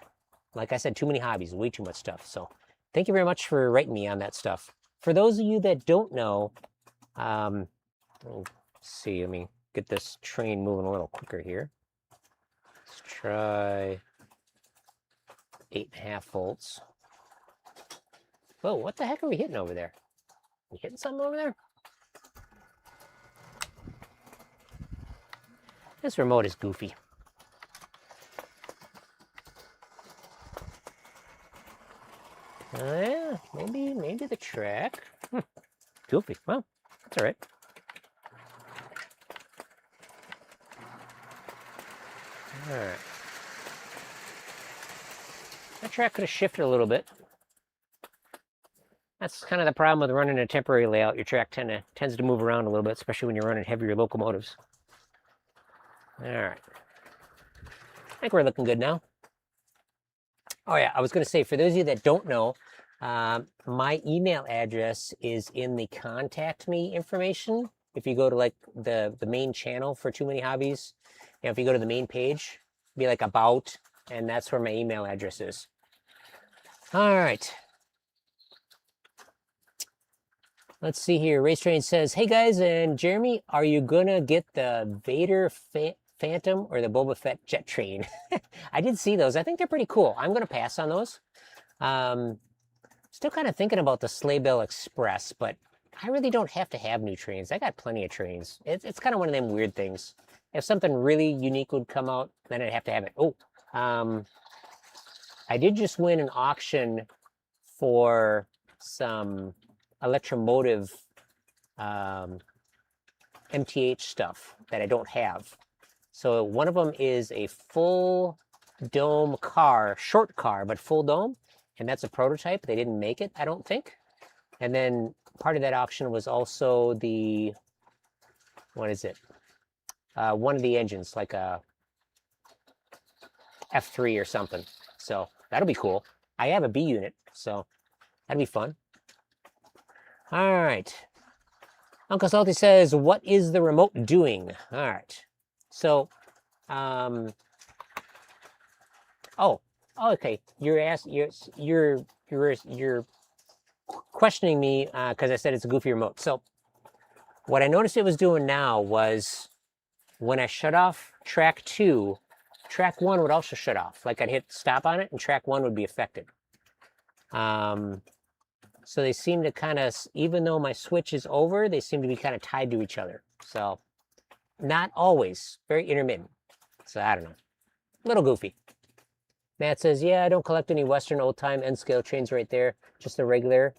Like I said, too many hobbies, way too much stuff. So thank you very much for writing me on that stuff. For those of you that don't know, let's see, let me get this train moving a little quicker here. Let's try 8.5 volts. Whoa, what the heck are we hitting over there? We hitting something over there? This remote is goofy. Yeah, maybe the track. Goofy. Well, that's all right. All right. That track could have shifted a little bit. That's kind of the problem with running a temporary layout. Your track tends to move around a little bit, especially when you're running heavier locomotives. All right. I think we're looking good now. Oh yeah, I was going to say, for those of you that don't know, my email address is in the contact me information. If you go to like the main channel for Too Many Hobbies, if you go to the main page, be like about, and that's where my email address is. All right. Let's see here. Race Train says, hey guys, and Jeremy, are you gonna get the Vader Phantom or the Boba Fett jet train? I did see those. I think they're pretty cool. I'm gonna pass on those. Still kind of thinking about the Sleigh Bell Express, but I really don't have to have new trains. I got plenty of trains. It's kind of one of them weird things. If something really unique would come out, then I'd have to have it. Oh, I did just win an auction for some electromotive MTH stuff that I don't have. So one of them is a full dome car, short car, but full dome. And that's a prototype. They didn't make it, I don't think. And then part of that auction was also the, what is it? One of the engines, like a F3 or something. So that'll be cool. I have a B unit, so that'd be fun. All right. Uncle Salty says, what is the remote doing? All right. So, oh, okay. You're questioning me because I said it's a goofy remote. So what I noticed it was doing now was when I shut off track 2, track 1 would also shut off. Like I'd hit stop on it and track 1 would be affected. So they seem to kind of, even though my switch is over, they seem to be kind of tied to each other. So not always, very intermittent. So I don't know, a little goofy. Matt says, yeah, I don't collect any Western old time N scale trains right there, just the regular.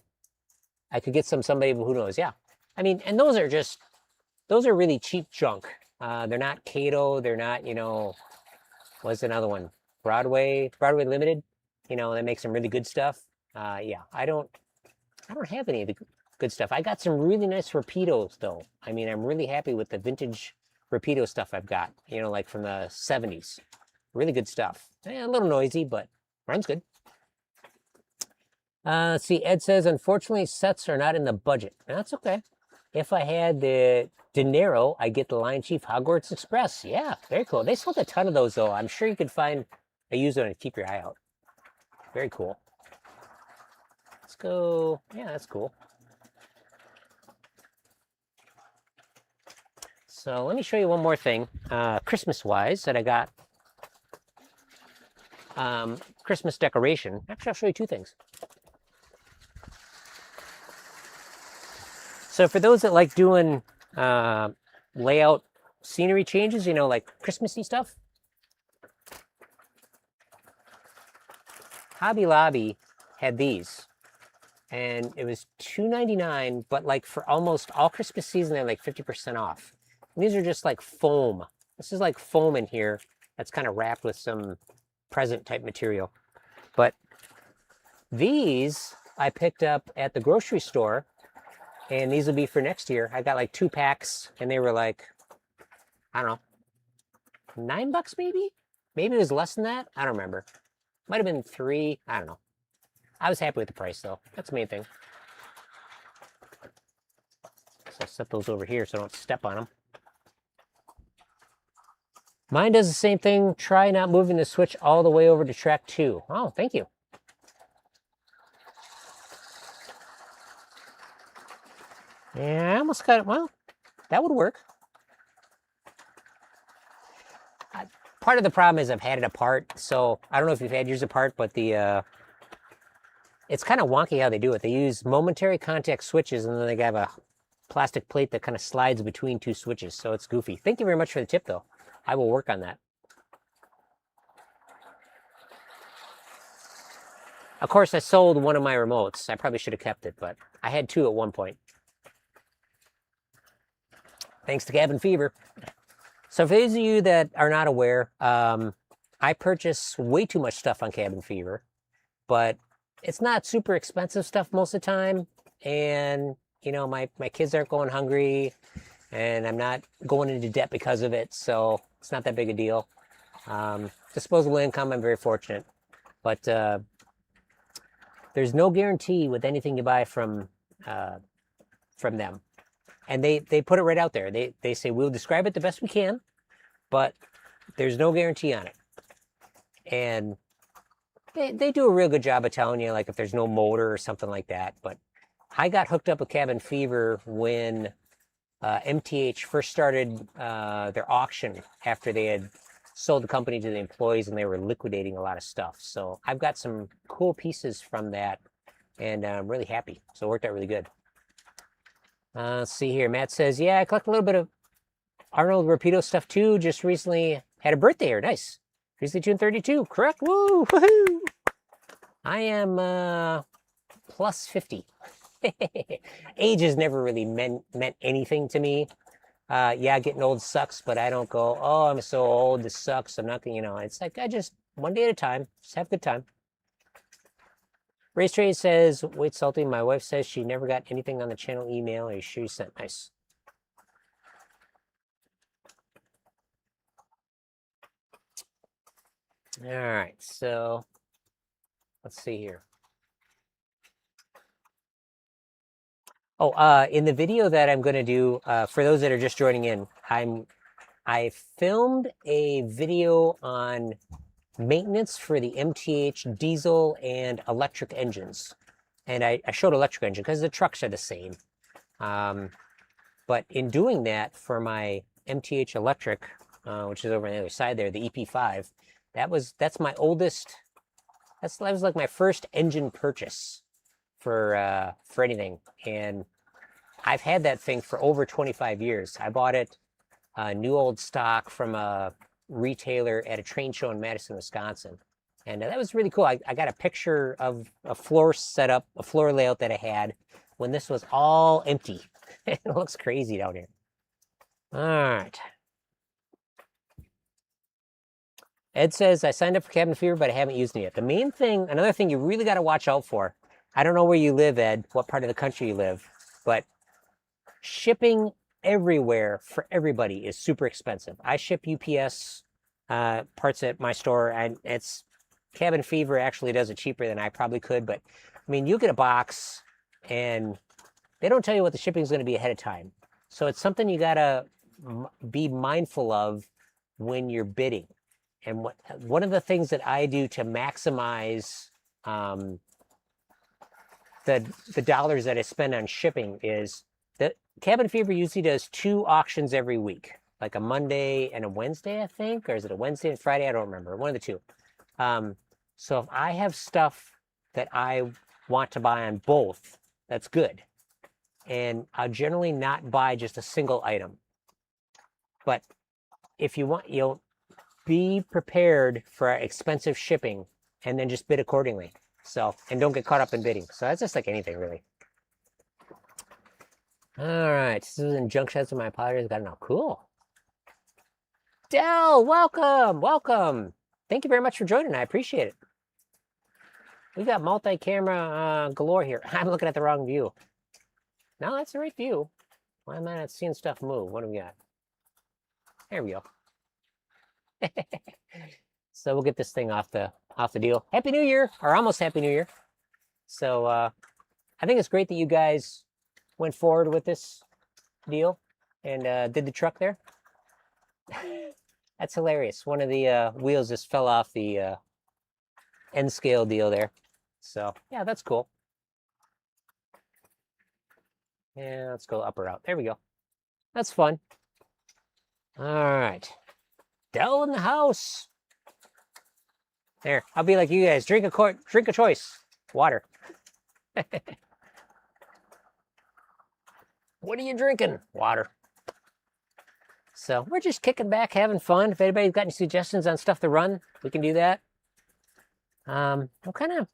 I could get somebody, but who knows? Yeah. I mean, and those are really cheap junk. They're not Cato. They're not, what's another one? Broadway Limited. That makes some really good stuff. Yeah, I don't have any of the good stuff. I got some really nice Rapidos though. I mean, I'm really happy with the vintage Rapido stuff I've got, like from the 70s. Really good stuff. A little noisy, but runs good. Let's see, Ed says, unfortunately, sets are not in the budget. That's okay. If I had the dinero, I'd get the Lion Chief Hogwarts Express. Yeah, very cool. They sold a ton of those, though. I'm sure you could find a user and keep your eye out. Very cool. Let's go. Yeah, that's cool. So let me show you one more thing, Christmas-wise, that I got. Christmas decoration. Actually, I'll show you two things. So for those that like doing layout scenery changes, like Christmassy stuff, Hobby Lobby had these, and it was $2.99, but like for almost all Christmas season, they're like 50% off. And these are just like foam. This is like foam in here that's kind of wrapped with some present type material. But these I picked up at the grocery store, and these will be for next year. I got like 2 packs, and they were like, I don't know, $9 maybe? Maybe it was less than that. I don't remember. Might have been 3. I don't know. I was happy with the price though. That's the main thing. So I'll set those over here so I don't step on them. Mine does the same thing. Try not moving the switch all the way over to track 2. Oh, thank you. Yeah, I almost got it. Well, that would work. Part of the problem is I've had it apart, so I don't know if you've had yours apart, but it's kind of wonky how they do it. They use momentary contact switches, and then they have a plastic plate that kind of slides between 2 switches, so it's goofy. Thank you very much for the tip, though. I will work on that. Of course, I sold one of my remotes. I probably should have kept it, but I had two at one point. Thanks to Cabin Fever. So for those of you that are not aware, I purchase way too much stuff on Cabin Fever, but it's not super expensive stuff most of the time. And, you know, my kids aren't going hungry and I'm not going into debt because of it. So it's not that big a deal. Disposable income, I'm very fortunate. But there's no guarantee with anything you buy from them. And they put it right out there. They say, we'll describe it the best we can, but there's no guarantee on it. And they do a real good job of telling you, like, if there's no motor or something like that. But I got hooked up with Cabin Fever when MTH first started their auction after they had sold the company to the employees and they were liquidating a lot of stuff. So I've got some cool pieces from that, and I'm really happy. So it worked out really good. Let's see here. Matt says, yeah, I collect a little bit of Arnold Rapido stuff too. Just recently had a birthday here. Nice. Recently tuned 32. Correct. Woo! Woohoo! I am plus 50. Age has never really meant anything to me. Yeah, getting old sucks, but I don't go, oh, I'm so old, this sucks. I'm not gonna, you know, it's like I just one day at a time, just have a good time. Race Trade says, wait, Salty, my wife says she never got anything on the channel email. Are you sure you sent? Nice. All right, so let's see here. Oh, in the video that I'm going to do, for those that are just joining in, I filmed a video on maintenance for the MTH diesel and electric engines. And I showed electric engine because the trucks are the same. But in doing that for my MTH electric, which is over on the other side there, the EP5, that's my oldest, that was like my first engine purchase for anything. And I've had that thing for over 25 years. I bought it new old stock from a retailer at a train show in Madison, Wisconsin. And that was really cool. I got a picture of a floor setup, a floor layout that I had when this was all empty. It looks crazy down here. All right. Ed says, I signed up for Cabin Fever, but I haven't used it yet. The main thing, another thing you really got to watch out for, I don't know where you live, Ed, what part of the country you live, but shipping everywhere for everybody is super expensive. I ship UPS parts at my store, and it's Cabin Fever actually does it cheaper than I probably could. But I mean, you get a box and they don't tell you what the shipping is going to be ahead of time. So it's something you got to be mindful of when you're bidding. And one of the things that I do to maximize the dollars that I spend on shipping is that Cabin Fever usually does 2 auctions every week, like a Monday and a Wednesday, I think, or is it a Wednesday and Friday? I don't remember. One of the two. So if I have stuff that I want to buy on both, that's good. And I'll generally not buy just a single item. But if you want, you'll be prepared for expensive shipping and then just bid accordingly. So, and don't get caught up in bidding. So that's just like anything, really. All right, this is in junk shots of my potters. Got to know. Cool. Dell, welcome, welcome. Thank you very much for joining. I appreciate it. We got multi-camera galore here. I'm looking at the wrong view. No, that's the right view. Why am I not seeing stuff move? What do we got? There we go. So we'll get this thing off the deal. Happy New Year, or almost Happy New Year. So I think it's great that you guys went forward with this deal and did the truck there. That's hilarious. One of the wheels just fell off the end scale deal there. So yeah, that's cool. Yeah, let's go up or out. There we go. That's fun. All right. Dell in the house. There, I'll be like you guys. Drink a choice. Water. What are you drinking? Water. So we're just kicking back, having fun. If anybody's got any suggestions on stuff to run, we can do that. I'm kind of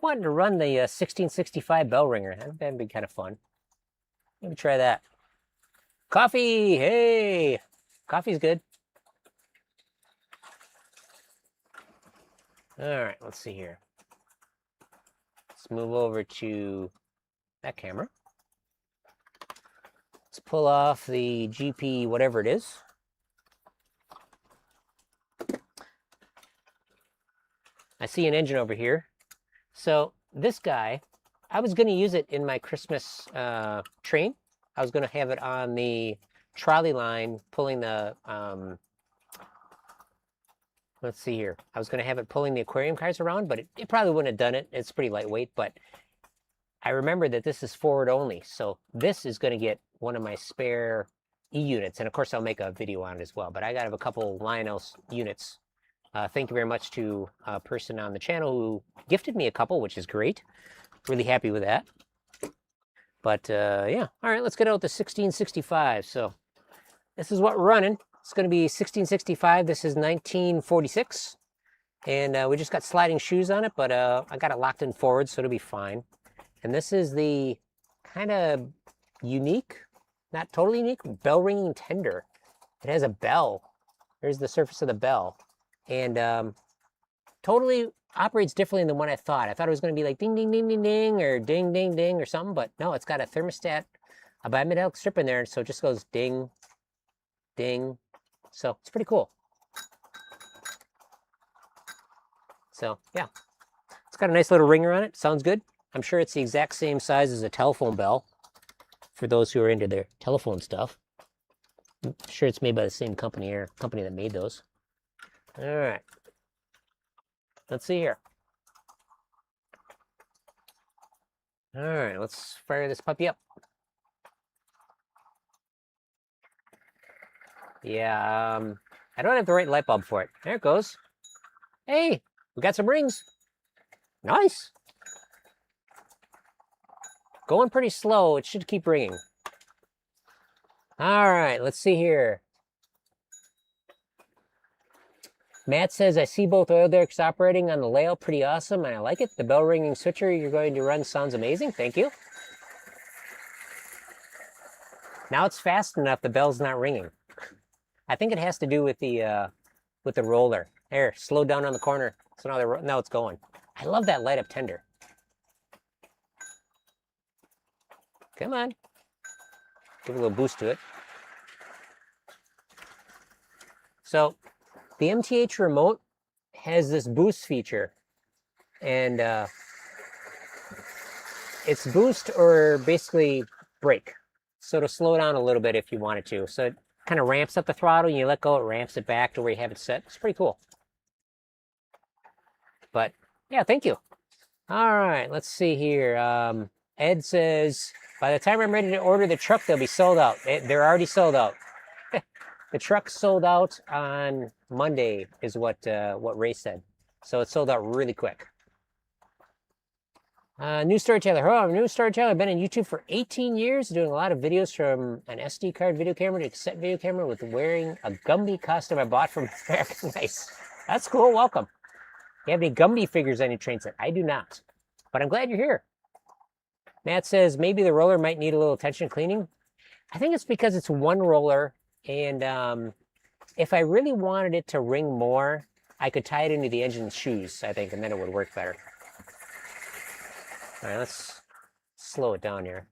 wanting to run the 1665 bell ringer. That'd be kind of fun. Maybe try that. Coffee, hey, coffee's good. All right, let's see here. Let's move over to that camera. Let's pull off the GP, whatever it is. I see an engine over here. So this guy, I was going to use it in my Christmas train. I was going to have it on the trolley line pulling the, let's see here. I was going to have it pulling the aquarium cars around, but it probably wouldn't have done it. It's pretty lightweight, but I remember that this is forward only. So this is going to get one of my spare E-units. And of course, I'll make a video on it as well. But I got a couple Lionel units. Thank you very much to a person on the channel who gifted me a couple, which is great. Really happy with that. But yeah, all right, let's get out the 1665. So this is what we're running. It's going to be 1665. This is 1946. And we just got sliding shoes on it, but I got it locked in forward, so it'll be fine. And this is the kind of unique, not totally unique, bell ringing tender. It has a bell. There's the surface of the bell. And totally operates differently than what I thought. I thought it was going to be like ding, ding, ding, ding, ding, or ding, ding, ding, or something. But no, it's got a thermostat, a bimetallic strip in there. So it just goes ding, ding. So it's pretty cool. So yeah, it's got a nice little ringer on it. Sounds good. I'm sure it's the exact same size as a telephone bell for those who are into their telephone stuff. I'm sure it's made by the same company that made those. All right. Let's see here. All right, let's fire this puppy up. Yeah, I don't have the right light bulb for it. There it goes. Hey, we got some rings. Nice. Going pretty slow. It should keep ringing. All right, let's see here. Matt says, I see both oil derricks operating on the layout. Pretty awesome, and I like it. The bell ringing switcher you're going to run sounds amazing. Thank you. Now it's fast enough the bell's not ringing. I think it has to do with the roller. There, slow down on the corner. So now it's going. I love that light up tender. Come on. Give a little boost to it. So the MTH remote has this boost feature, and it's boost or basically brake. So to slow down a little bit if you wanted to. So it kind of ramps up the throttle, and you let go, it ramps it back to where you have it set. It's pretty cool. But yeah, thank you. All right, let's see here. Ed says, by the time I'm ready to order the truck, they'll be sold out. They're already sold out. The truck sold out on Monday, is what Ray said. So it sold out really quick. New storyteller. Hello, I'm a new storyteller. I've been on YouTube for 18 years, doing a lot of videos from an SD card video camera to a cassette video camera with wearing a Gumby costume I bought from America. Nice. That's cool. Welcome. You have any Gumby figures on your train set? I do not. But I'm glad you're here. Matt says, maybe the roller might need a little attention cleaning. I think it's because it's one roller. And if I really wanted it to ring more, I could tie it into the engine's shoes, I think, and then it would work better. All right, let's slow it down here.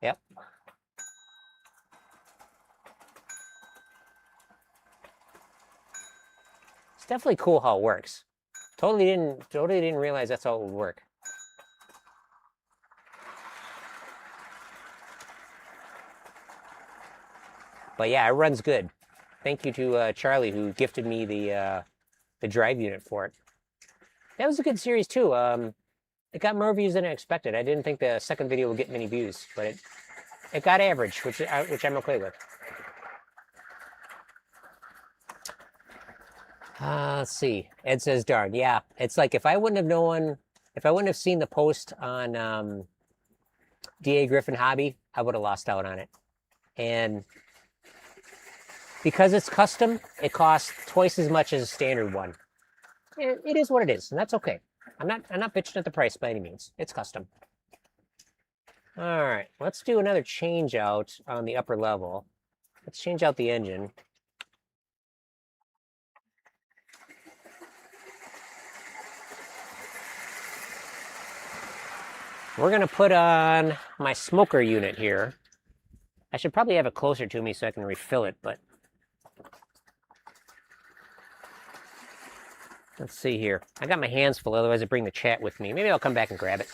Yep. It's definitely cool how it works. Totally didn't realize that's how it would work. But yeah, it runs good. Thank you to Charlie, who gifted me the drive unit for it. That was a good series too. It got more views than I expected. I didn't think the second video would get many views, but it got average, which I'm okay with. Let's see. Ed says, darn. Yeah, it's like if I wouldn't have seen the post on DA Griffin Hobby, I would have lost out on it. And because it's custom, it costs twice as much as a standard one. It is what it is, and that's okay. I'm not bitching at the price by any means. It's custom. All right, let's do another change out on the upper level. Let's change out the engine. We're gonna put on my smoker unit here. I should probably have it closer to me so I can refill it, but let's see here. I got my hands full, otherwise I bring the chat with me. Maybe I'll come back and grab it.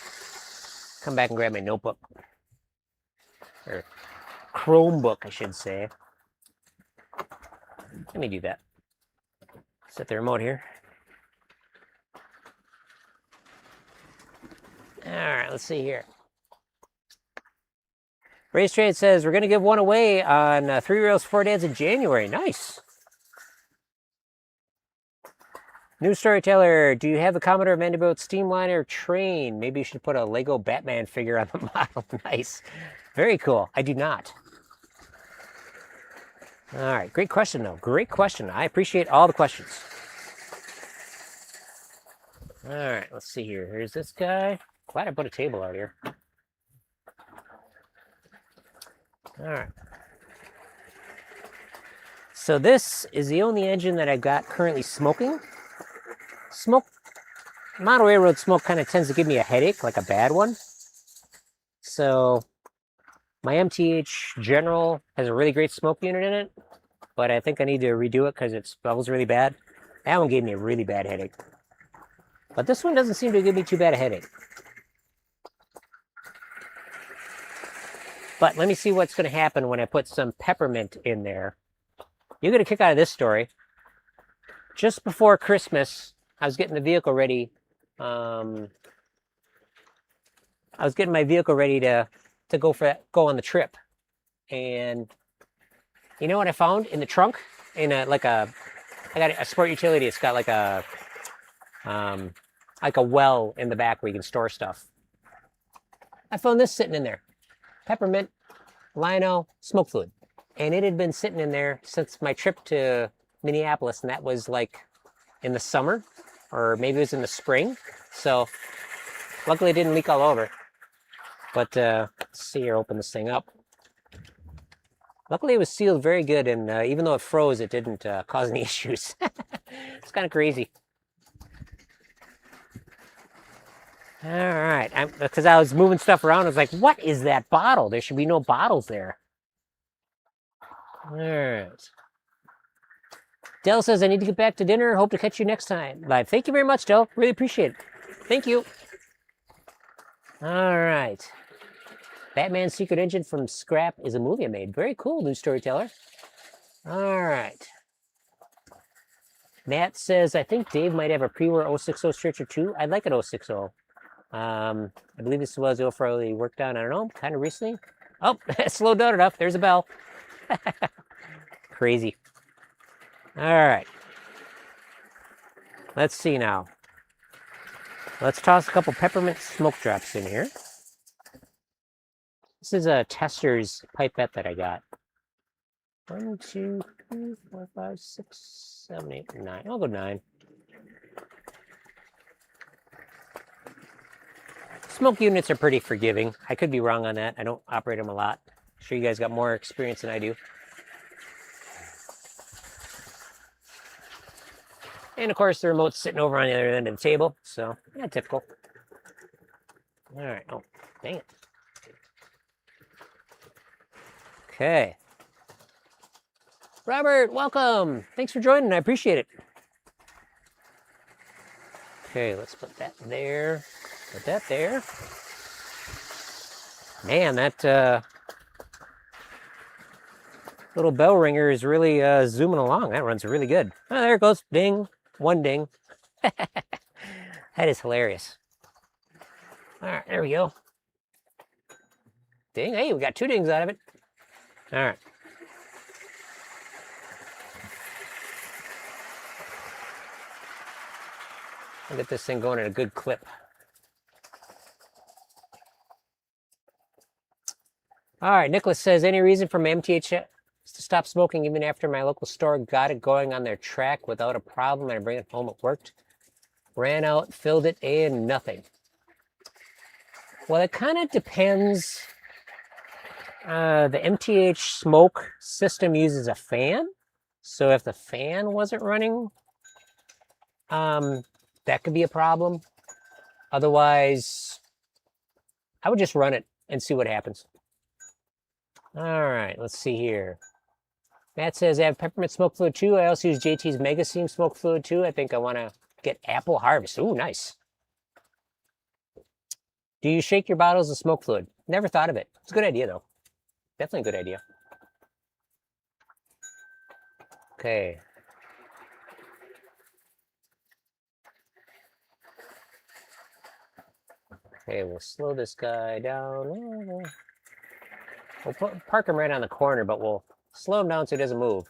Come back and grab my notebook. Or Chromebook, I should say. Let me do that. Set the remote here. All right, let's see here. Race Trade says, we're going to give one away on 3 Rails 4 Dads in January. Nice. New Storyteller, do you have the Commodore Vanderbilt Steamliner train? Maybe you should put a Lego Batman figure on the model. Nice. Very cool. I do not. All right, great question, though. Great question. I appreciate all the questions. All right, let's see here. Here's this guy. Glad I put a table out here. All right. So this is the only engine that I've got currently smoking. Model railroad smoke kind of tends to give me a headache, like a bad one. So my MTH General has a really great smoke unit in it, but I think I need to redo it because it smells really bad. That one gave me a really bad headache. But this one doesn't seem to give me too bad a headache. But let me see what's going to happen when I put some peppermint in there. You're going to kick out of this story. Just before Christmas, I was getting the vehicle ready. I was getting my vehicle ready to go on the trip. And you know what I found in the trunk? I got a sport utility. It's got like a well in the back where you can store stuff. I found this sitting in there. Peppermint, lino, smoke fluid. And it had been sitting in there since my trip to Minneapolis, and that was like in the summer, or maybe it was in the spring. So luckily it didn't leak all over. But let's see here, open this thing up. Luckily it was sealed very good, and even though it froze, it didn't cause any issues. It's kind of crazy. All right, because I was moving stuff around, I was like, what is that bottle? There should be no bottles there. All right. Dell says, I need to get back to dinner. Hope to catch you next time live. Thank you very much, Dell. Really appreciate it. Thank you. All right. Batman's Secret Engine from scrap is a movie I made. Very cool, New Storyteller. All right. Matt says, I think Dave might have a pre-war 060 stretcher too. I'd like an 060. I believe this was overly worked on, I don't know, kind of recently. Oh, slowed down enough. There's a bell. Crazy. All right. Let's see now. Let's toss a couple peppermint smoke drops in here. This is a Tester's pipette that I got. 1, 2, 3, 4, 5, 6, 7, 8, 9. I'll go 9. Smoke units are pretty forgiving. I could be wrong on that. I don't operate them a lot. I'm sure you guys got more experience than I do. And of course, the remote's sitting over on the other end of the table. So, yeah, typical. All right. Oh, dang it. Okay. Robert, welcome. Thanks for joining. I appreciate it. Okay, let's put that there. Put that there. Man, that little bell ringer is really zooming along. That runs really good. Oh, there it goes. Ding. One ding. That is hilarious. All right, there we go. Ding. Hey, we got 2 dings out of it. All right. I'll get this thing going at a good clip. All right, Nicholas says, any reason for my MTH Stop smoking even after my local store got it going on their track without a problem. I bring it home, it worked. Ran out, filled it, and nothing. Well, it kind of depends. The MTH smoke system uses a fan. So if the fan wasn't running, that could be a problem. Otherwise, I would just run it and see what happens. All right, let's see here. Matt says, I have peppermint smoke fluid too. I also use JT's Mega Steam smoke fluid too. I think I want to get Apple Harvest. Ooh, nice. Do you shake your bottles of smoke fluid? Never thought of it. It's a good idea, though. Definitely a good idea. Okay. Okay, we'll slow this guy down. We'll park him right on the corner, but we'll slow him down so he doesn't move.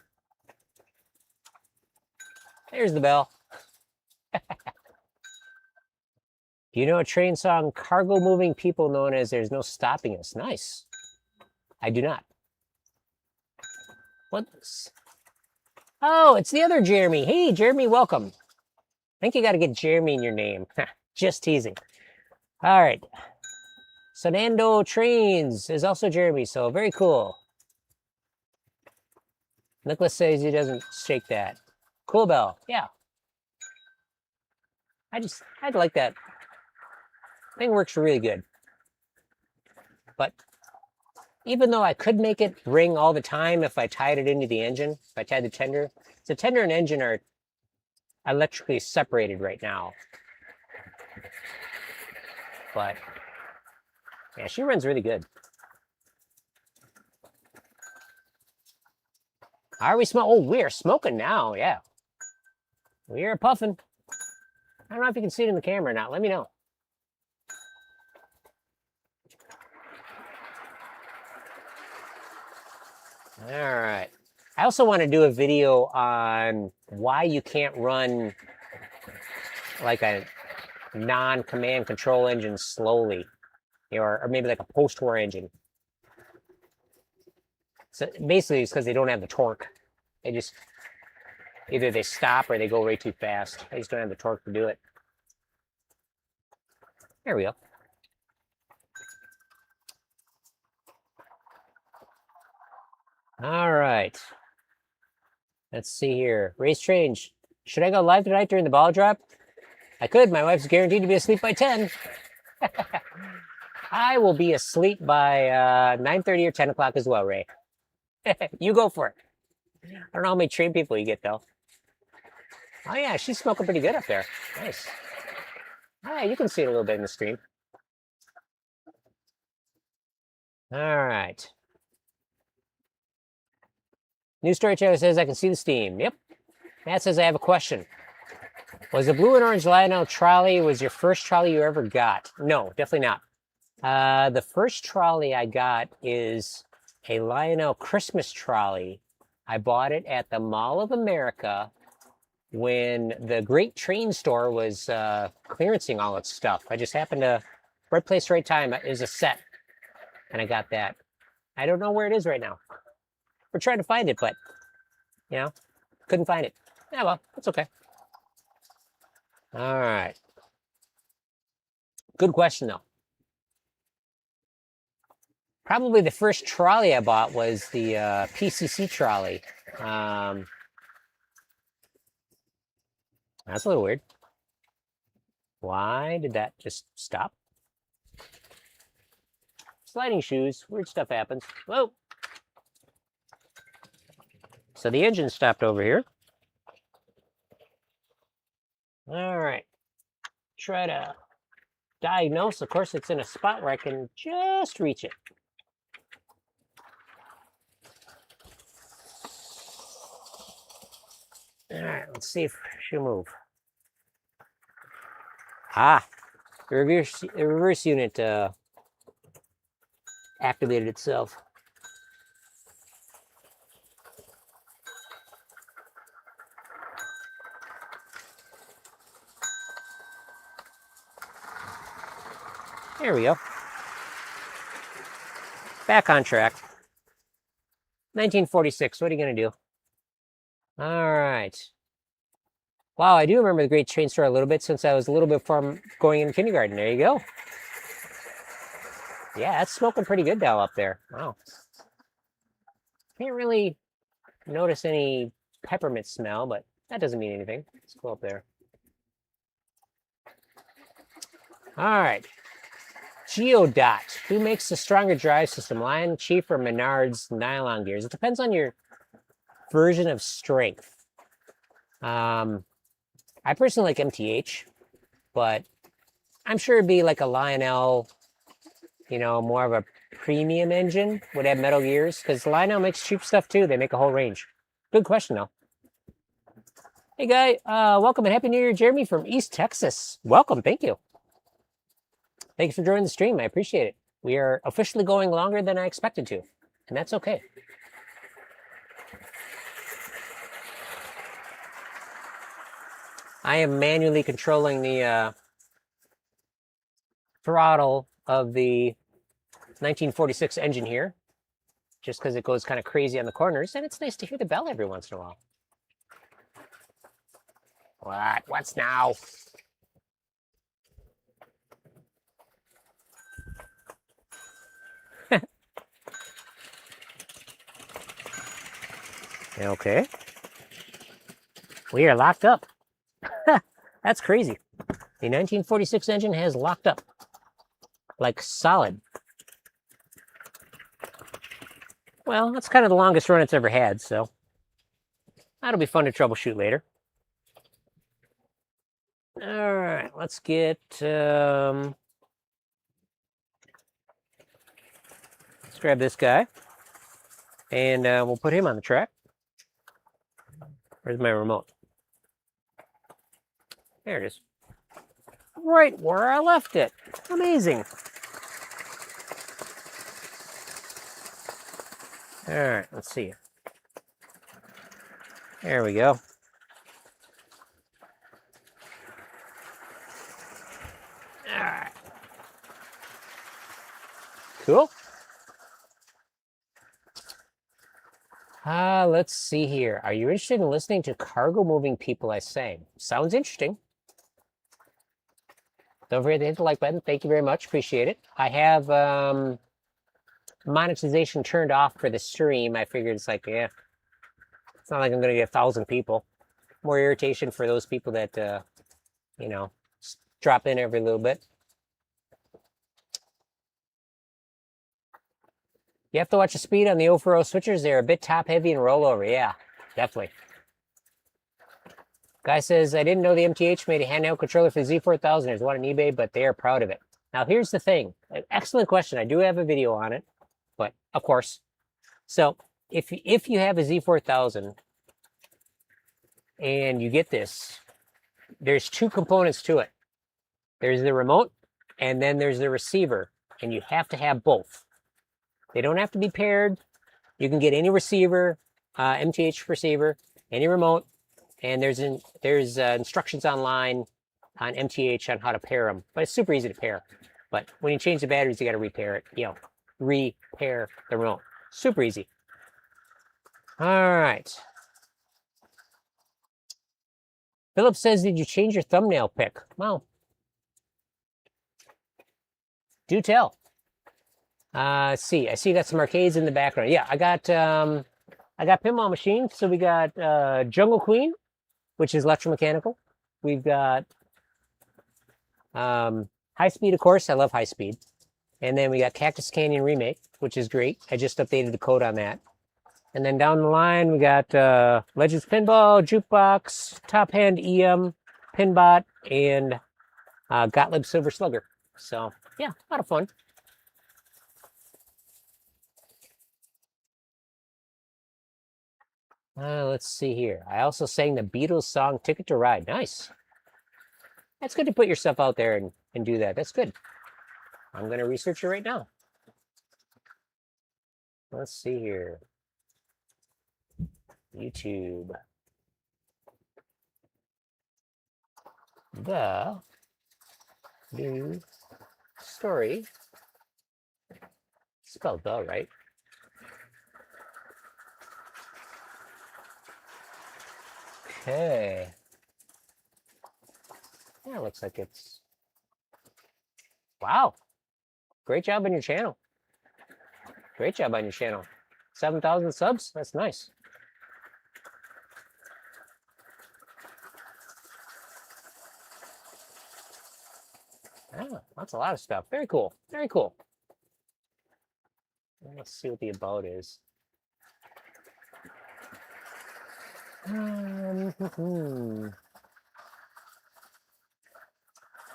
There's the bell. Do you know a train song, Cargo Moving People, known as There's No Stopping Us? Nice. I do not. What's... Oh, it's the other Jeremy. Hey, Jeremy, welcome. I think you got to get Jeremy in your name. Just teasing. All right. Sonando Trains is also Jeremy, so very cool. Nicholas says he doesn't shake that. Cool bell. Yeah. I'd like that. Thing works really good. But even though I could make it ring all the time if I tied it into the engine, if I tied the tender. The tender and engine are electrically separated right now. But yeah, she runs really good. Are we smoking? Oh, we're smoking now. Yeah. We are puffing. I don't know if you can see it in the camera or not. Let me know. All right. I also want to do a video on why you can't run like a non-command control engine slowly, or maybe like a post-war engine. So basically, it's because they don't have the torque. They just either they stop or they go way too fast. They just don't have the torque to do it. There we go. All right. Let's see here. Race change. Should I go live tonight during the ball drop? I could. My wife's guaranteed to be asleep by 10. I will be asleep by 9:30 or 10 o'clock as well, Ray. You go for it. I don't know how many train people you get, though. Oh, yeah, she's smoking pretty good up there. Nice. Oh, yeah, you can see it a little bit in the stream. All right. New Story Channel says, I can see the steam. Yep. Matt says, I have a question. Was the blue and orange Lionel trolley was your first trolley you ever got? No, definitely not. The first trolley I got is a Lionel Christmas trolley. I bought it at the Mall of America when the Great Train Store was clearancing all its stuff. I just happened to, right place, right time. It was a set, and I got that. I don't know where it is right now. We're trying to find it, but, you know, couldn't find it. Yeah, well, that's okay. All right. Good question, though. Probably the first trolley I bought was the PCC trolley. That's a little weird. Why did that just stop? Sliding shoes. Weird stuff happens. Whoa. So the engine stopped over here. All right. Try to diagnose. Of course, it's in a spot where I can just reach it. All right, let's see if she'll move. Ah, the reverse unit activated itself. There we go. Back on track. 1946. What are you going to do? All right. Wow, I do remember the Great Train Store a little bit since I was a little bit from going in kindergarten. There you go. Yeah, it's smoking pretty good now up there. Wow. Can't really notice any peppermint smell, but that doesn't mean anything. Let's go up there. All right. Geodot. Who makes the stronger drive system? Lion, Chief, or Menard's nylon gears? It depends on your version of strength. I personally like MTH, but I'm sure it'd be like a Lionel, you know, more of a premium engine would have metal gears, because Lionel makes cheap stuff too. They make a whole range. Good question though. Hey guy, welcome and Happy New Year, Jeremy from East Texas. Welcome, thank you. Thanks for joining the stream. I appreciate it. We are officially going longer than I expected to, and that's okay. I am manually controlling the throttle of the 1946 engine here, just because it goes kind of crazy on the corners, and it's nice to hear the bell every once in a while. What? What's now? Okay. We are locked up. That's crazy. The 1946 engine has locked up. Like solid. Well, that's kind of the longest run it's ever had, so that'll be fun to troubleshoot later. All right, let's get let's grab this guy, and we'll put him on the track. Where's my remote? There it is. Right where I left it. Amazing. All right, let's see. There we go. All right. Cool. Let's see here. Are you interested in listening to cargo moving people I sang? Sounds interesting. Don't forget to hit the like button. Thank you very much. Appreciate it. I have monetization turned off for the stream. I figured it's like, yeah, it's not like I'm going to get 1,000 people. More irritation for those people that, you know, drop in every little bit. You have to watch the speed on the 040 switchers. They're a bit top heavy and rollover. Yeah, definitely. Guy says, I didn't know the MTH made a handheld controller for the Z4000. There's one on eBay, but they are proud of it. Now, here's the thing. Excellent question. I do have a video on it, but of course. So if you have a Z4000 and you get this, there's two components to it. There's the remote, and then there's the receiver, and you have to have both. They don't have to be paired. You can get any receiver, MTH receiver, any remote, and there's instructions online on MTH on how to pair them. But it's super easy to pair. But when you change the batteries, you got to repair it. You know, repair the remote. Super easy. All right. Philip says, did you change your thumbnail pic? Well, do tell. Let's see. I see you got some arcades in the background. Yeah, I got pinball machines. So we got Jungle Queen, which is electromechanical. We've got High Speed, of course. I love High Speed. And then we got Cactus Canyon Remake, which is great. I just updated the code on that. And then down the line, we got Legends Pinball, Jukebox, Top Hand EM, Pinbot, and Gottlieb Silver Slugger. So, yeah, a lot of fun. Let's see here. I also sang the Beatles song Ticket to Ride. Nice. That's good to put yourself out there and do that. That's good. I'm going to research it right now. Let's see here. YouTube. The new story. Spelled the, right? Okay. Yeah, looks like it's... Wow. Great job on your channel. Great job on your channel. 7,000 subs? That's nice. Oh, that's a lot of stuff. Very cool. Very cool. Let's see what the about is.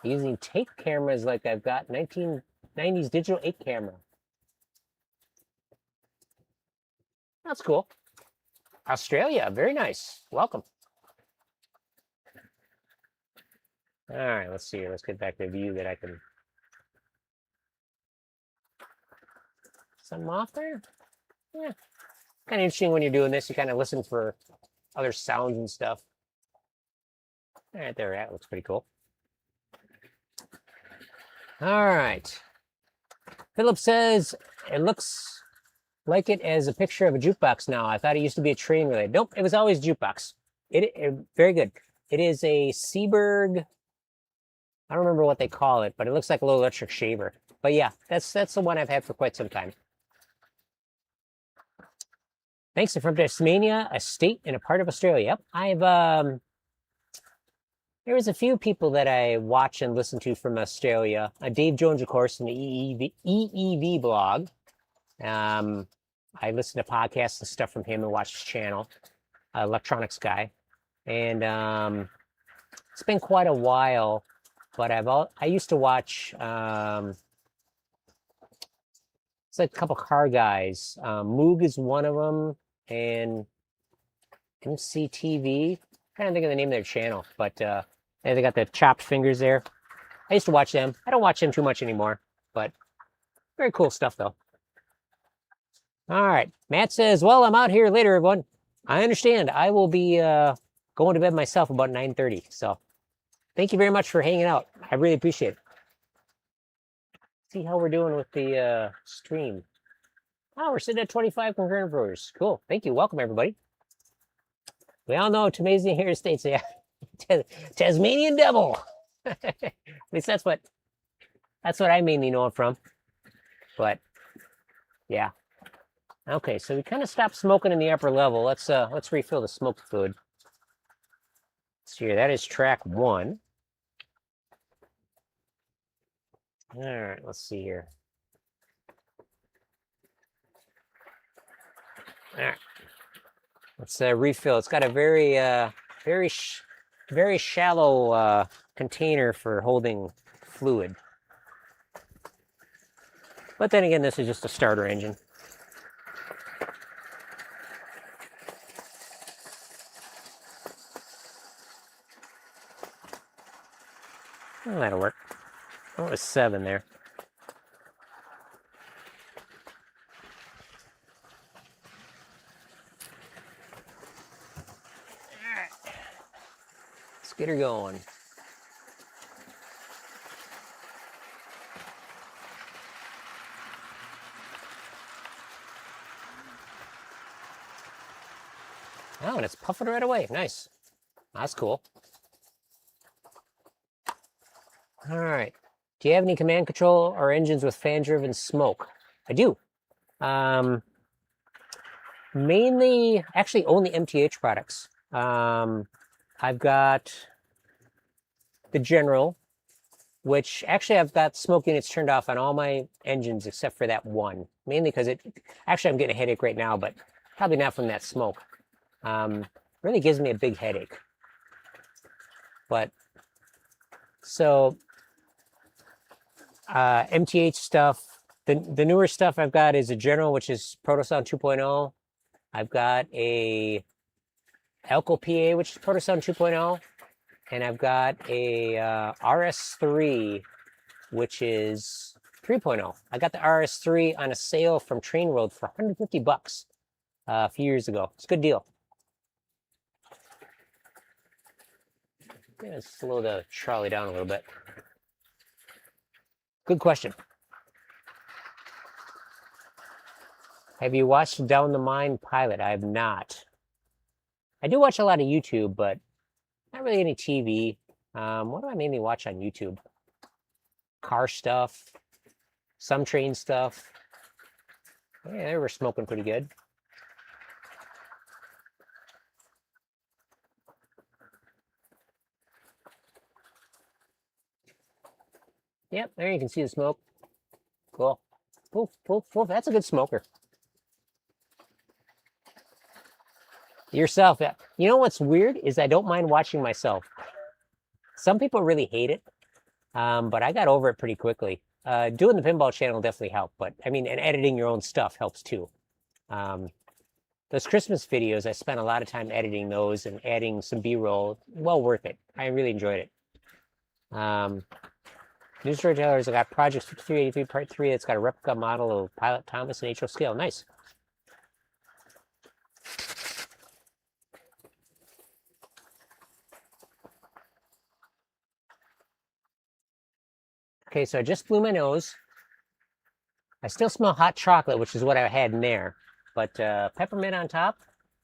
Using tape cameras like I've got 1990s digital 8 camera. That's cool. Australia, very nice. Welcome. All right, let's see here. Let's get back to the view that I can... Something off there? Yeah. Kind of interesting when you're doing this. You kind of listen for other sounds and stuff. All right, there, that looks pretty cool. All right. Philip says, it looks like it as a picture of a jukebox now. I thought it used to be a train related. Nope, it was always jukebox. Very good. It is a Seaberg. I don't remember what they call it, but it looks like a little electric shaver. But yeah, that's the one I've had for quite some time. Thanks. From Tasmania, a state and a part of Australia. Yep, I've there was a few people that I watch and listen to from Australia. Dave Jones, of course, from the EEV blog. I listen to podcasts and stuff from him and watch his channel, electronics guy. And it's been quite a while, but I used to watch. It's like a couple car guys. Moog is one of them, and MCTV. I can't think of the name of their channel, but they got the chopped fingers there. I used to watch them. I don't watch them too much anymore, but very cool stuff though. All right, Matt says, well, I'm out here later, everyone. I understand. I will be going to bed myself about 9:30. So thank you very much for hanging out. I really appreciate it. See how we're doing with the stream. Oh, we're sitting at 25 concurrent viewers. Cool. Thank you. Welcome, everybody. We all know Tasmania here states, yeah, Tasmanian devil. At least that's what I mainly know it from. But yeah. Okay, so we kind of stopped smoking in the upper level. Let's refill the smoke fluid. So here, that is track 1. All right, let's see here. All right, let's refill. It's got a very shallow container for holding fluid. But then again, this is just a starter engine. Well, that'll work. Oh, it was 7 there. All right. Let's get her going. Oh, and it's puffing right away. Nice. That's cool. All right. Do you have any command control or engines with fan-driven smoke? I do. Mainly, actually, only MTH products. I've got the General, which actually I've got smoke units turned off on all my engines except for that one. Mainly because actually I'm getting a headache right now, but probably not from that smoke. Really gives me a big headache. But so MTH stuff, the newer stuff I've got is a General, which is Protosound 2.0. I've got a Elko PA, which is Protosound 2.0, and I've got a RS3, which is 3.0. I got the RS3 on a sale from Train World for $150 a few years ago. It's a good deal. Let's slow the trolley down a little bit. Good question. Have you watched Down the Mine pilot? I have not. I do watch a lot of YouTube, but not really any TV. What do I mainly watch on YouTube? Car stuff, some train stuff. Yeah, they were smoking pretty good. Yep, there you can see the smoke. Cool. Poof, poof, poof. That's a good smoker. Yourself, yeah. You know what's weird is I don't mind watching myself. Some people really hate it, but I got over it pretty quickly. Doing the pinball channel definitely helped, but I mean, and editing your own stuff helps too. Um, those Christmas videos, I spent a lot of time editing those and adding some B-roll. Well worth it. I really enjoyed it. New Storytellers, I got Project 5383 Part 3. It's got a replica model of Pilot Thomas and HO scale. Nice. Okay, so I just blew my nose. I still smell hot chocolate, which is what I had in there. But peppermint on top,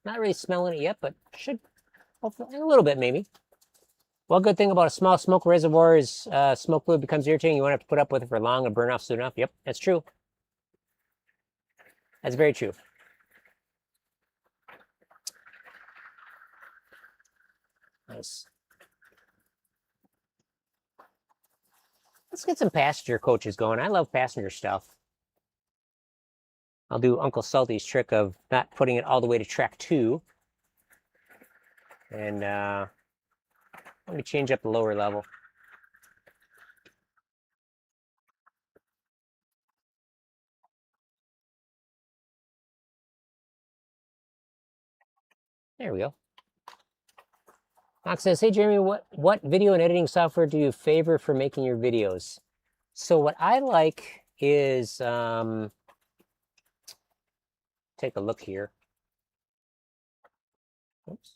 not really smelling it yet, but should, hopefully, a little bit maybe. One good thing about a small smoke reservoir is smoke fluid becomes irritating. You won't have to put up with it for long and burn off soon enough. Yep, that's true. That's very true. Nice. Let's get some passenger coaches going. I love passenger stuff. I'll do Uncle Salty's trick of not putting it all the way to track 2. And let me change up the lower level. There we go. Knox says, hey, Jeremy, what video and editing software do you favor for making your videos? So what I like is, take a look here. Oops.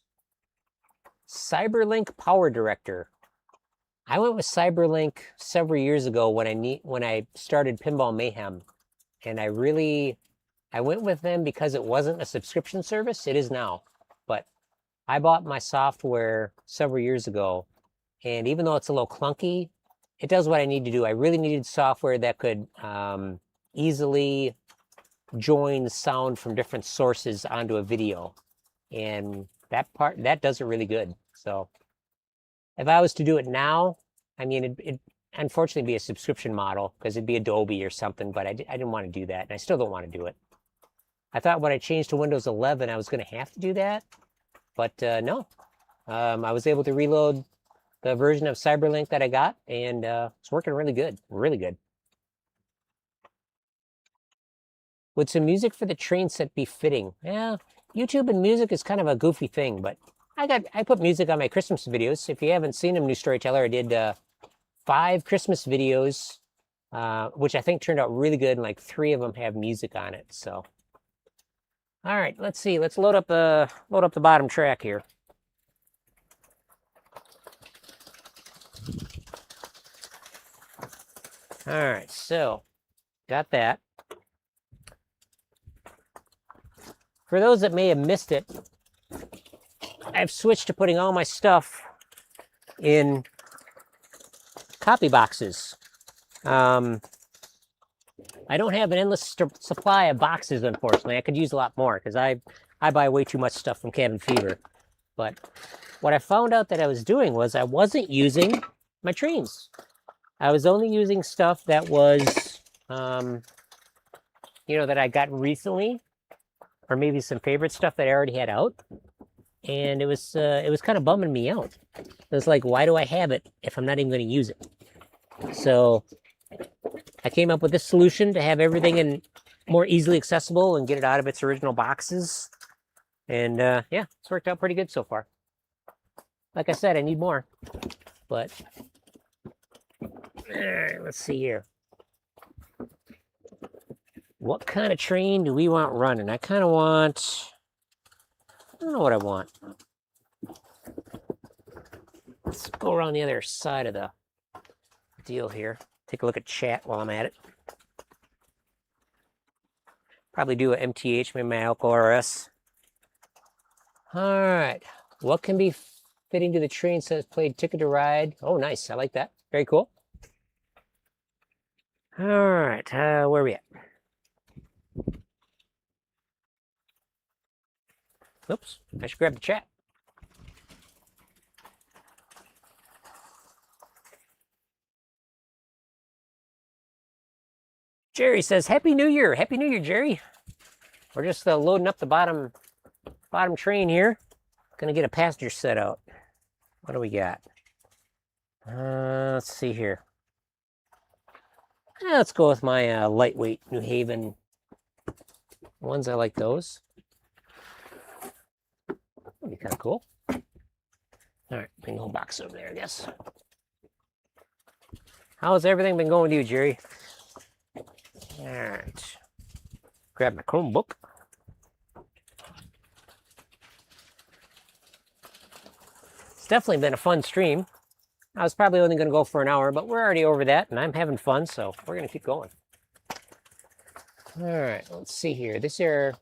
Cyberlink Power Director. I went with Cyberlink several years ago when I started Pinball Mayhem, and I went with them because it wasn't a subscription service. It is now, but I bought my software several years ago, and even though it's a little clunky, it does what I need to do. I really needed software that could easily join sound from different sources onto a video, and that does it really good. So if I was to do it now, I mean, it'd unfortunately be a subscription model because it'd be Adobe or something, but I didn't want to do that, and I still don't want to do it. I thought when I changed to Windows 11, I was going to have to do that, but no. I was able to reload the version of Cyberlink that I got, and it's working really good, really good. Would some music for the train set be fitting? Yeah, YouTube and music is kind of a goofy thing, but I put music on my Christmas videos. If you haven't seen them, New Storyteller, I did 5 Christmas videos, which I think turned out really good, and like 3 of them have music on it. So, all right, let's see. Let's load up the bottom track here. All right, so got that. For those that may have missed it, I've switched to putting all my stuff in copy boxes. I don't have an endless supply of boxes, unfortunately. I could use a lot more because I buy way too much stuff from Cabin Fever. But what I found out that I was doing was I wasn't using my trains. I was only using stuff that was, that I got recently, or maybe some favorite stuff that I already had out. And it was kind of bumming me out. It was like, why do I have it if I'm not even going to use it? So I came up with this solution to have everything in more easily accessible and get it out of its original boxes. And yeah, it's worked out pretty good so far. Like I said, I need more, but let's see here. What kind of train do we want running? I kind of want, I don't know what I want. Let's go around the other side of the deal here. Take a look at chat while I'm at it. Probably do a MTH, maybe my Alco RS. All right. What can be fitting to the train says played Ticket to Ride. Oh, nice. I like that. Very cool. All right. Where are we at? Oops. I should grab the chat. Jerry says, Happy New Year. Happy New Year, Jerry. We're just loading up the bottom train here. Gonna get a passenger set out. What do we got? Let's see here. Let's go with my lightweight New Haven ones. I like those. That'd be kind of cool. All right, bring the whole box over there, I guess. How's everything been going to you, Jerry? All right. Grab my Chromebook. It's definitely been a fun stream. I was probably only going to go for an hour, but we're already over that, and I'm having fun, so we're going to keep going. All right, let's see here. These are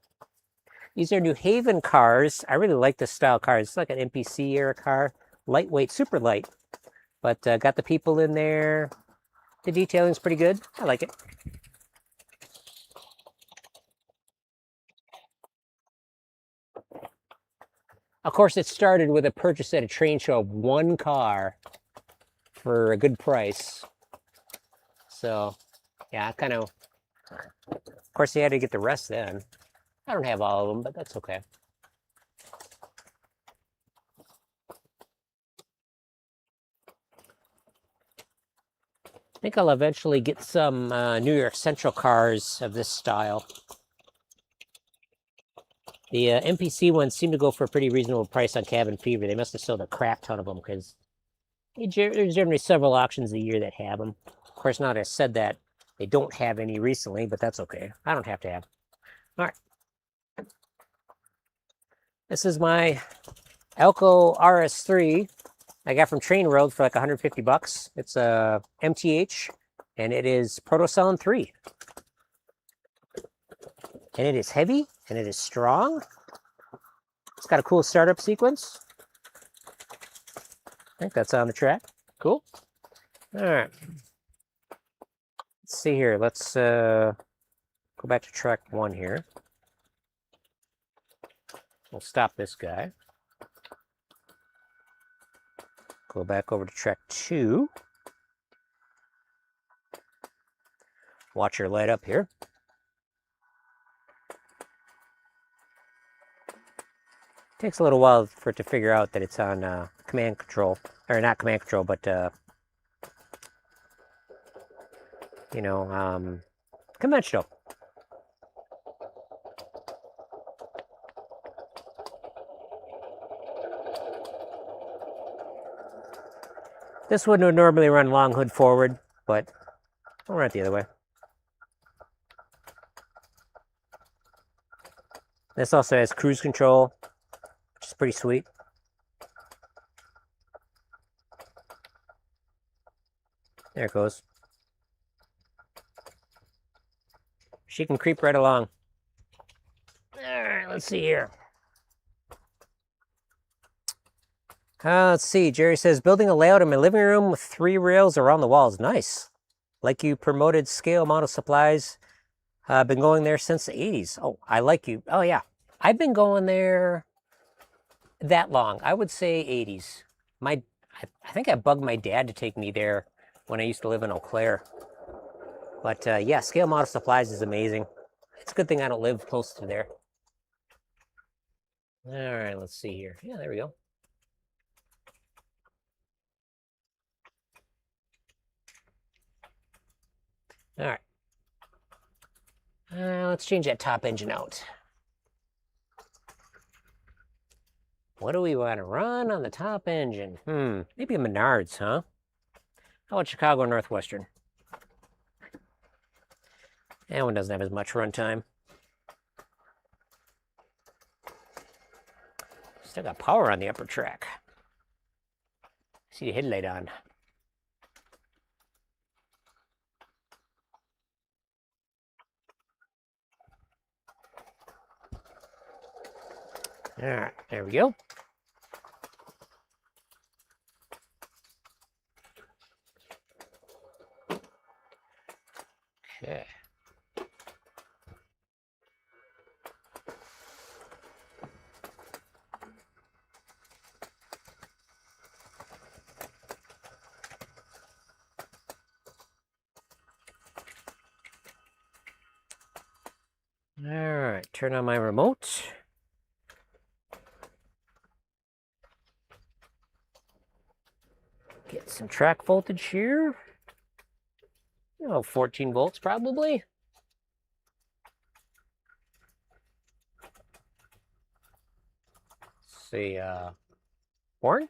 New Haven cars. I really like this style car. It's like an NPC era car. Lightweight, super light, but got the people in there. The detailing's pretty good. I like it. Of course, it started with a purchase at a train show of one car for a good price. So, yeah, of course, you had to get the rest then. I don't have all of them, but that's okay. I think I'll eventually get some New York Central cars of this style. The NPC ones seem to go for a pretty reasonable price on Cabin Fever. They must have sold a crap ton of them because there's generally several auctions a year that have them. Of course, now that I said that, they don't have any recently, but that's okay. I don't have to have. All right. This is my Elko RS3 I got from Train World for like 150 bucks. It's a MTH, and it is Protocellin 3. And it is heavy, and it is strong. It's got a cool startup sequence. I think that's on the track. Cool. All right. Let's see here. Let's go back to track 1 here. We'll stop this guy. Go back over to track 2. Watch her light up here. Takes a little while for it to figure out that it's on command control, or not command control, but conventional. This one would normally run long hood forward, but I'll run it the other way. This also has cruise control, which is pretty sweet. There it goes. She can creep right along. All right, let's see here. Let's see. Jerry says, building a layout in my living room with 3 rails around the walls. Nice. Like you promoted Scale Model Supplies. I've been going there since the 80s. Oh, I like you. Oh, yeah. I've been going there that long. I would say 80s. I think I bugged my dad to take me there when I used to live in Eau Claire. But yeah, Scale Model Supplies is amazing. It's a good thing I don't live close to there. All right, let's see here. Yeah, there we go. All right. Let's change that top engine out. What do we want to run on the top engine? Maybe a Menards, huh? How about Chicago Northwestern? That one doesn't have as much runtime. Still got power on the upper track. See the headlight on. All right, there we go. Okay. All right, turn on my remote. Get some track voltage here. 14 volts probably. Let's see, horn.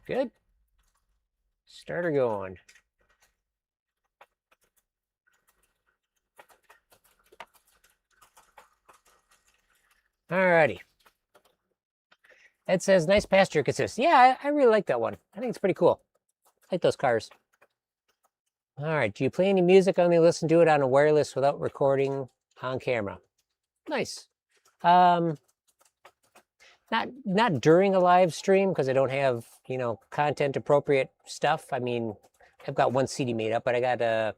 Good. Starter going. Alrighty. It says nice passenger assist. Yeah, I really like that one. I think it's pretty cool. I like those cars. All right. Do you play any music? Only listen to it on a wireless without recording on camera. Nice. Not during a live stream because I don't have content appropriate stuff. I mean, I've got one CD made up, but I got a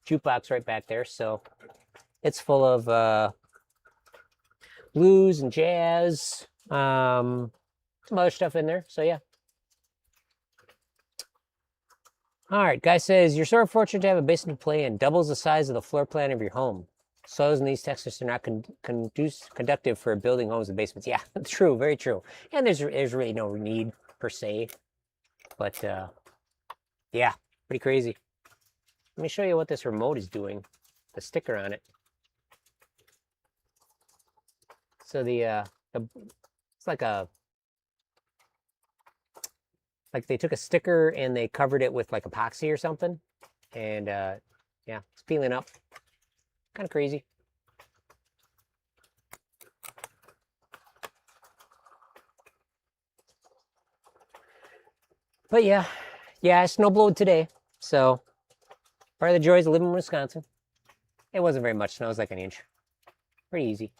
jukebox right back there, so it's full of blues and jazz, some other stuff in there. So yeah. All right, guy says, you're sort of fortunate to have a basement to play in. Doubles the size of the floor plan of your home. Soils in these textures are not conductive for building homes in basements. Yeah, true, very true. And there's really no need per se. But yeah, pretty crazy. Let me show you what this remote is doing. The sticker on it. So it's like they took a sticker and they covered it with like epoxy or something. And yeah, it's peeling up. Kind of crazy. But yeah, I snowblowed today. So part of the joys of living in Wisconsin. It wasn't very much snow. It was like an inch. Pretty easy.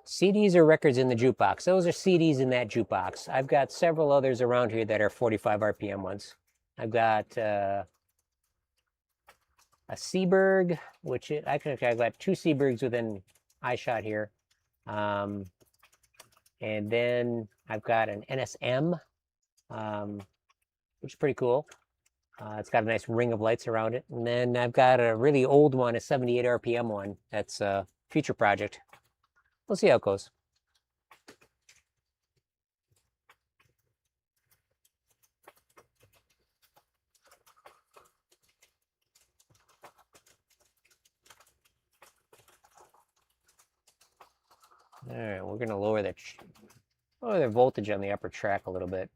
CDs or records in the jukebox. Those are CDs in that jukebox. I've got several others around here that are 45 RPM ones. I've got a Seaberg, I've got two Seabergs within eyeshot here. And then I've got an NSM, which is pretty cool. It's got a nice ring of lights around it. And then I've got a really old one, a 78 RPM one. That's a future project. We'll see how it goes. All right, we're going to lower the voltage on the upper track a little bit.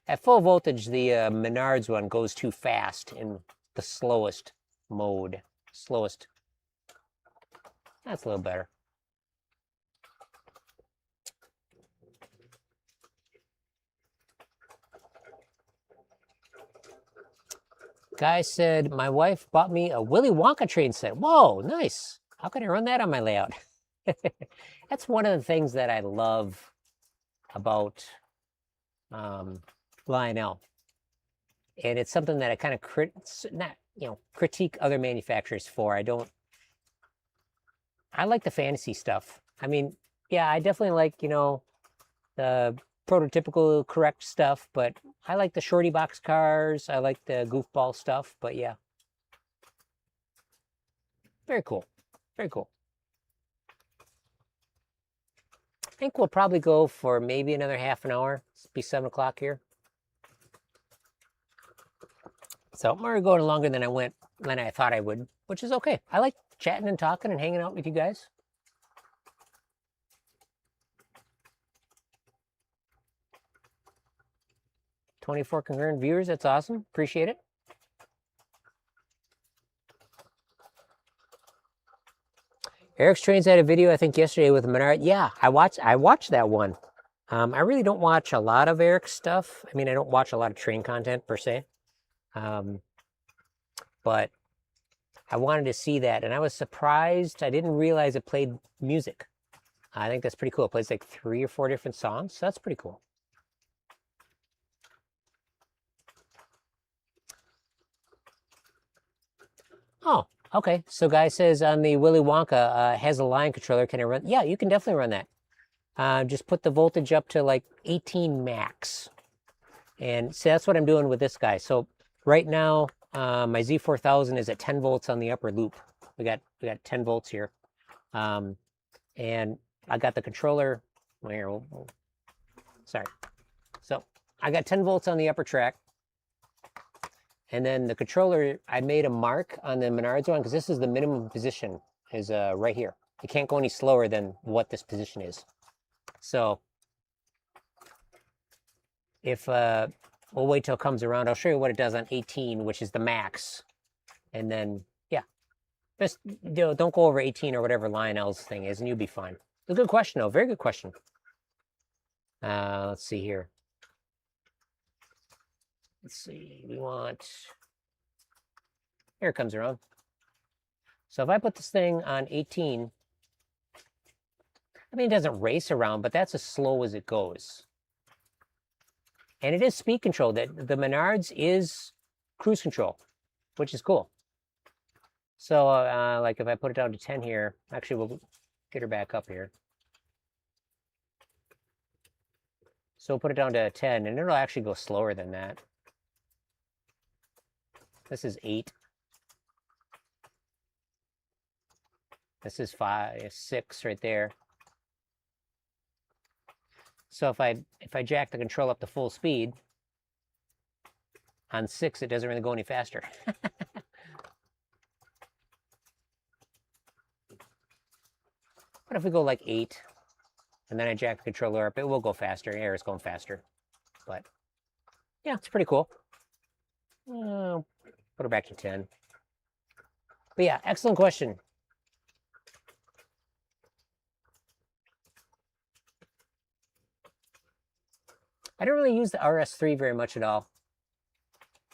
At full voltage, the Menards one goes too fast in the slowest mode. Slowest. That's a little better. Guy said, my wife bought me a Willy Wonka train set. Whoa, nice. How can I run that on my layout? That's one of the things that I love about Lionel. And it's something that I kind of critique other manufacturers for. I like the fantasy stuff. I mean, yeah, I definitely like, the prototypical correct stuff, but I like the shorty box cars. I like the goofball stuff, but yeah. Very cool. Very cool. I think we'll probably go for maybe another half an hour. It'll be 7 o'clock here. So we're going longer than I thought I would, which is okay. I like chatting and talking and hanging out with you guys. "24 concurrent viewers, that's awesome. Appreciate it. Eric's Trains had a video, I think, yesterday with Menard. Yeah, I watched that one. I really don't watch a lot of Eric's stuff. I mean, I don't watch a lot of train content per se. But I wanted to see that, and I was surprised. I didn't realize it played music. I think that's pretty cool. It plays like 3 or 4 different songs, so that's pretty cool. Oh, okay. So guy says on the Willy Wonka has a line controller. Can I run? Yeah, you can definitely run that. Just put the voltage up to like 18 max. And so that's what I'm doing with this guy. So right now, my Z4000 is at 10 volts on the upper loop. We got 10 volts here. And I got the controller. Sorry. So I got 10 volts on the upper track. And then the controller, I made a mark on the Menards one because this is the minimum position, is right here. It can't go any slower than what this position is. So if we'll wait till it comes around, I'll show you what it does on 18, which is the max. And then, yeah, just don't go over 18 or whatever Lionel's thing is, and you'll be fine. It's a good question, though. Very good question. Let's see here. Let's see. We want. Here it comes around. So if I put this thing on 18, I mean, it doesn't race around, but that's as slow as it goes. And it is speed control. That the Menards is cruise control, which is cool. So like if I put it down to 10 here, actually we'll get her back up here. So we'll put it down to 10, and it'll actually go slower than that. This is 8. This is 5, 6 right there. So if I jack the control up to full speed, on 6 it doesn't really go any faster. But if we go like 8, and then I jack the controller up, it will go faster. Air is going faster. But yeah, it's pretty cool. Put her back to 10. But yeah, excellent question. I don't really use the RS3 very much at all.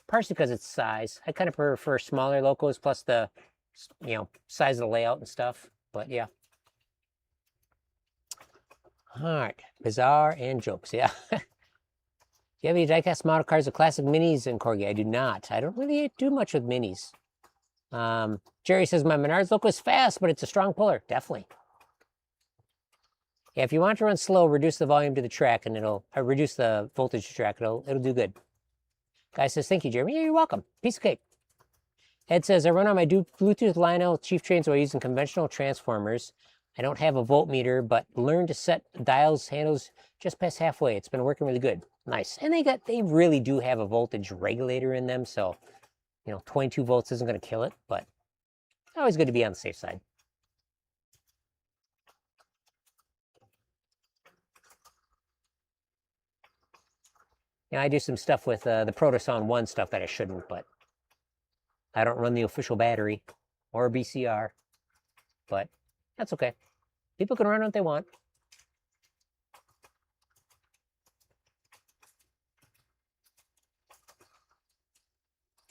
Partially because it's size. I kind of prefer smaller locos, plus the, size of the layout and stuff. But yeah. All right, bizarre and jokes, yeah. Do you have any diecast model cars of classic minis in Corgi? I do not. I don't really do much with minis. Jerry says, my Menards loco is fast, but it's a strong puller. Definitely. Yeah, if you want to run slow, reduce the volume to the track, and it'll reduce the voltage to track. It'll do good. Guy says, thank you, Jeremy. Yeah, you're welcome. Piece of cake. Ed says, I run on my Bluetooth Lionel Chief Trains while using conventional transformers. I don't have a voltmeter, but learned to set dials handles just past halfway. It's been working really good. Nice. And they really do have a voltage regulator in them, so 22 volts isn't going to kill it, but always good to be on the safe side. I do some stuff with the Protoson 1 stuff that I shouldn't, but I don't run the official battery or BCR, but that's okay. People can run what they want.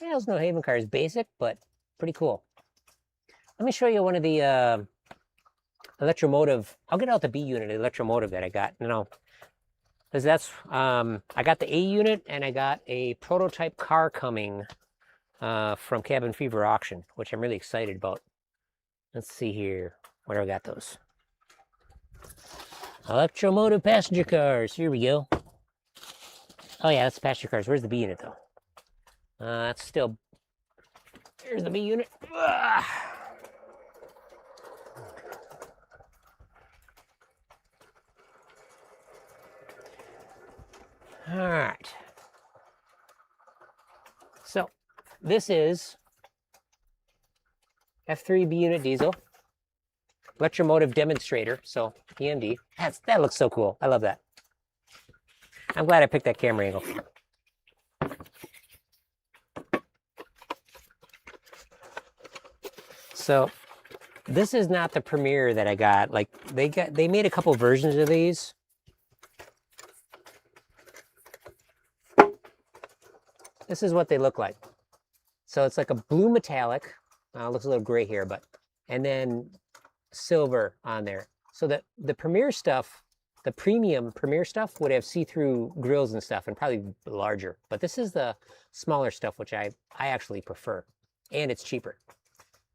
Yeah, those No Haven cars, basic, but pretty cool. Let me show you one of the electromotive. I'll get out the B unit electromotive that I got. Because that's, I got the A unit and I got a prototype car coming from Cabin Fever Auction, which I'm really excited about. Let's see here. Where do I got those? Electromotive passenger cars. Here we go. Oh yeah, that's passenger cars. Where's the B unit though? That's still. Here's the B unit. Ugh. All right. So this is F3 B unit diesel. Electromotive demonstrator, so EMD. That looks so cool. I love that. I'm glad I picked that camera angle. So This is not the Premier that I got. Like they made a couple versions of these. This is what they look like. So it's like a blue metallic. It looks a little gray here, but and then silver on there. So that the Premier stuff, the premium Premier stuff would have see-through grills and stuff and probably larger. But this is the smaller stuff, which I actually prefer. And it's cheaper.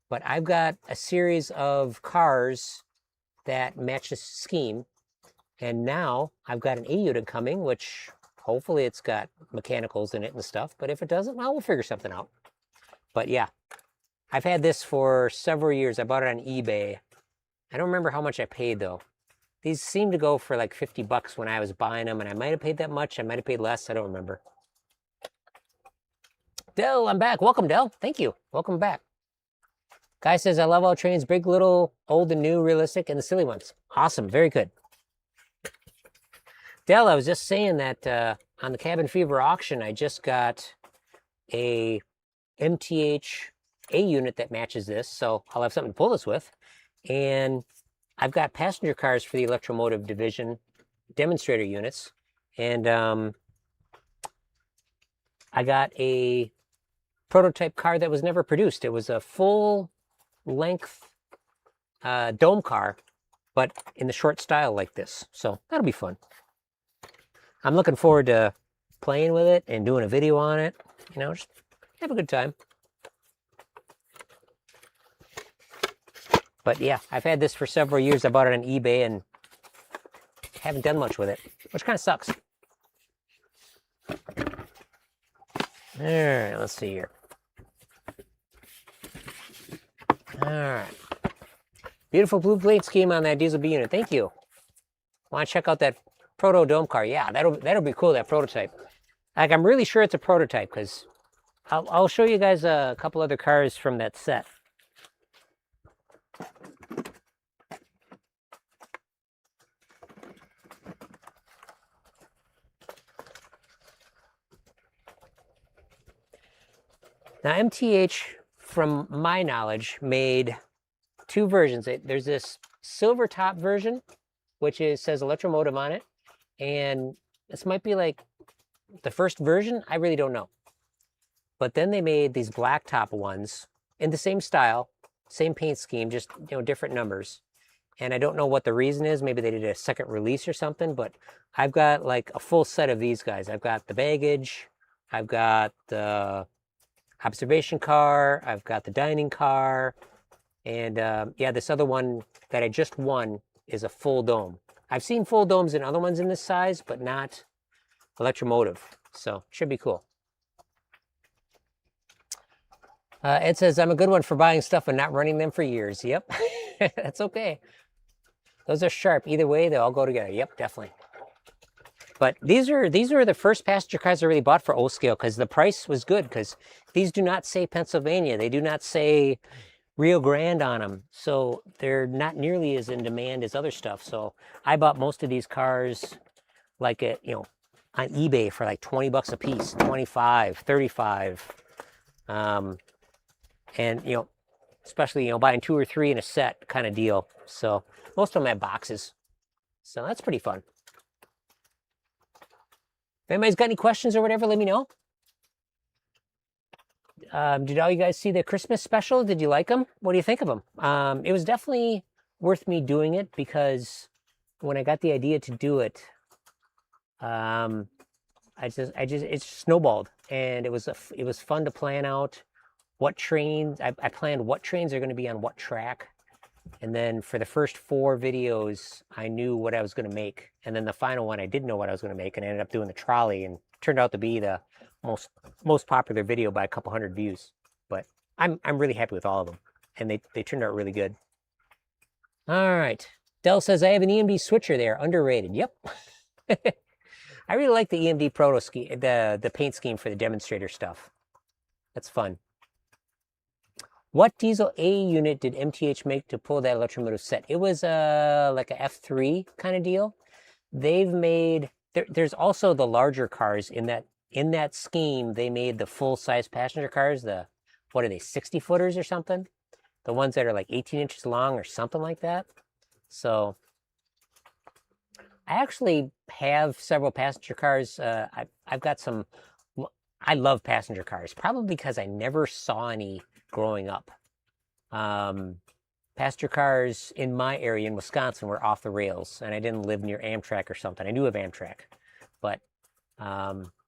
But I've got a series of cars that match the scheme. And now I've got an A unit coming, which hopefully it's got mechanicals in it and stuff. But if it doesn't, well, we'll figure something out. But yeah, I've had this for several years. I bought it on eBay. I don't remember how much I paid though. These seem to go for like 50 bucks when I was buying them, and I might have paid that much. I might have paid less. I don't remember. Dell, I'm back. Welcome, Dell. Thank you. Welcome back. Guy says, I love all trains, big, little, old and new, realistic, and the silly ones. Awesome. Very good. Dell, I was just saying that on the Cabin Fever auction, I just got a MTH A unit that matches this, so I'll have something to pull this with. And I've got passenger cars for the Electromotive division demonstrator units. And I got a prototype car that was never produced. It was a full-length dome car, but in the short style like this. So that'll be fun. I'm looking forward to playing with it and doing a video on it. You know, just have a good time. But yeah, I've had this for several years. I bought it on eBay and haven't done much with it, which kind of sucks. All right, let's see here. All right. Beautiful blue plate scheme on that diesel B unit. Thank you. Want to check out that proto dome car? Yeah, that'll be cool, that prototype. Like, I'm really sure it's a prototype because I'll show you guys a couple other cars from that set. Now, MTH, from my knowledge, made two versions. There's this silver top version, which says Electromotive on it. And this might be like the first version. I really don't know. But then they made these black top ones in the same style, same paint scheme, just different numbers. And I don't know what the reason is. Maybe they did a second release or something. But I've got like a full set of these guys. I've got the baggage. I've got the observation car, I've got the dining car, and yeah, this other one that I just won is a full dome. I've seen full domes in other ones in this size, but not Electromotive, so should be cool. Ed says, I'm a good one for buying stuff and not running them for years. Yep, that's okay. Those are sharp. Either way, they all go together. Yep, definitely. But these are the first passenger cars I really bought for O-Scale because the price was good, because these do not say Pennsylvania. They do not say Rio Grande on them. So they're not nearly as in demand as other stuff. So I bought most of these cars like on eBay for like 20 bucks a piece, 25, 35. And, especially, buying 2 or 3 in a set kind of deal. So most of them have boxes. So that's pretty fun. If anybody's got any questions or whatever, let me know. Did all you guys see the Christmas special? Did you like them? What do you think of them? It was definitely worth me doing it because when I got the idea to do it, it snowballed, and it was fun to plan out what trains. I planned what trains are going to be on what track. And then for the first 4 videos, I knew what I was going to make. And then the final one, I didn't know what I was going to make, and I ended up doing the trolley, and turned out to be the most popular video by a couple hundred views. But I'm really happy with all of them, and they turned out really good. All right. Dell says, I have an EMD switcher there, underrated. Yep. I really like the EMD proto scheme, the paint scheme for the demonstrator stuff. That's fun. What diesel A unit did MTH make to pull that Electromotive set? It was like a F3 kind of deal. They've made, there's also the larger cars in that scheme. They made the full-size passenger cars, what are they, 60-footers or something? the ones that are like 18 inches long or something like that. So I actually have several passenger cars. I've got some. I love passenger cars, probably because I never saw any growing up. Passenger cars in my area in Wisconsin were off the rails, and I didn't live near Amtrak or something. I knew of Amtrak, but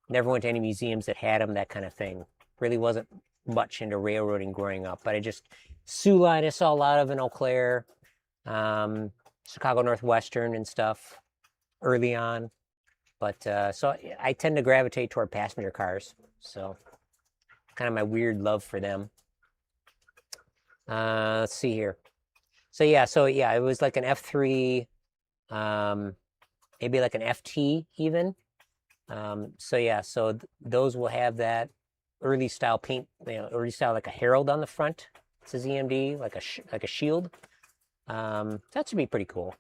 never went to any museums that had them, that kind of thing. Really wasn't much into railroading growing up, but Sioux Line I saw a lot of in Eau Claire, Chicago Northwestern and stuff early on. But so I tend to gravitate toward passenger cars. So kind of my weird love for them. Let's see here. So yeah, it was like an F3, maybe like an FT even. So yeah, so those will have that early style paint, early style like a herald on the front. It says EMD, like a shield. That should be pretty cool.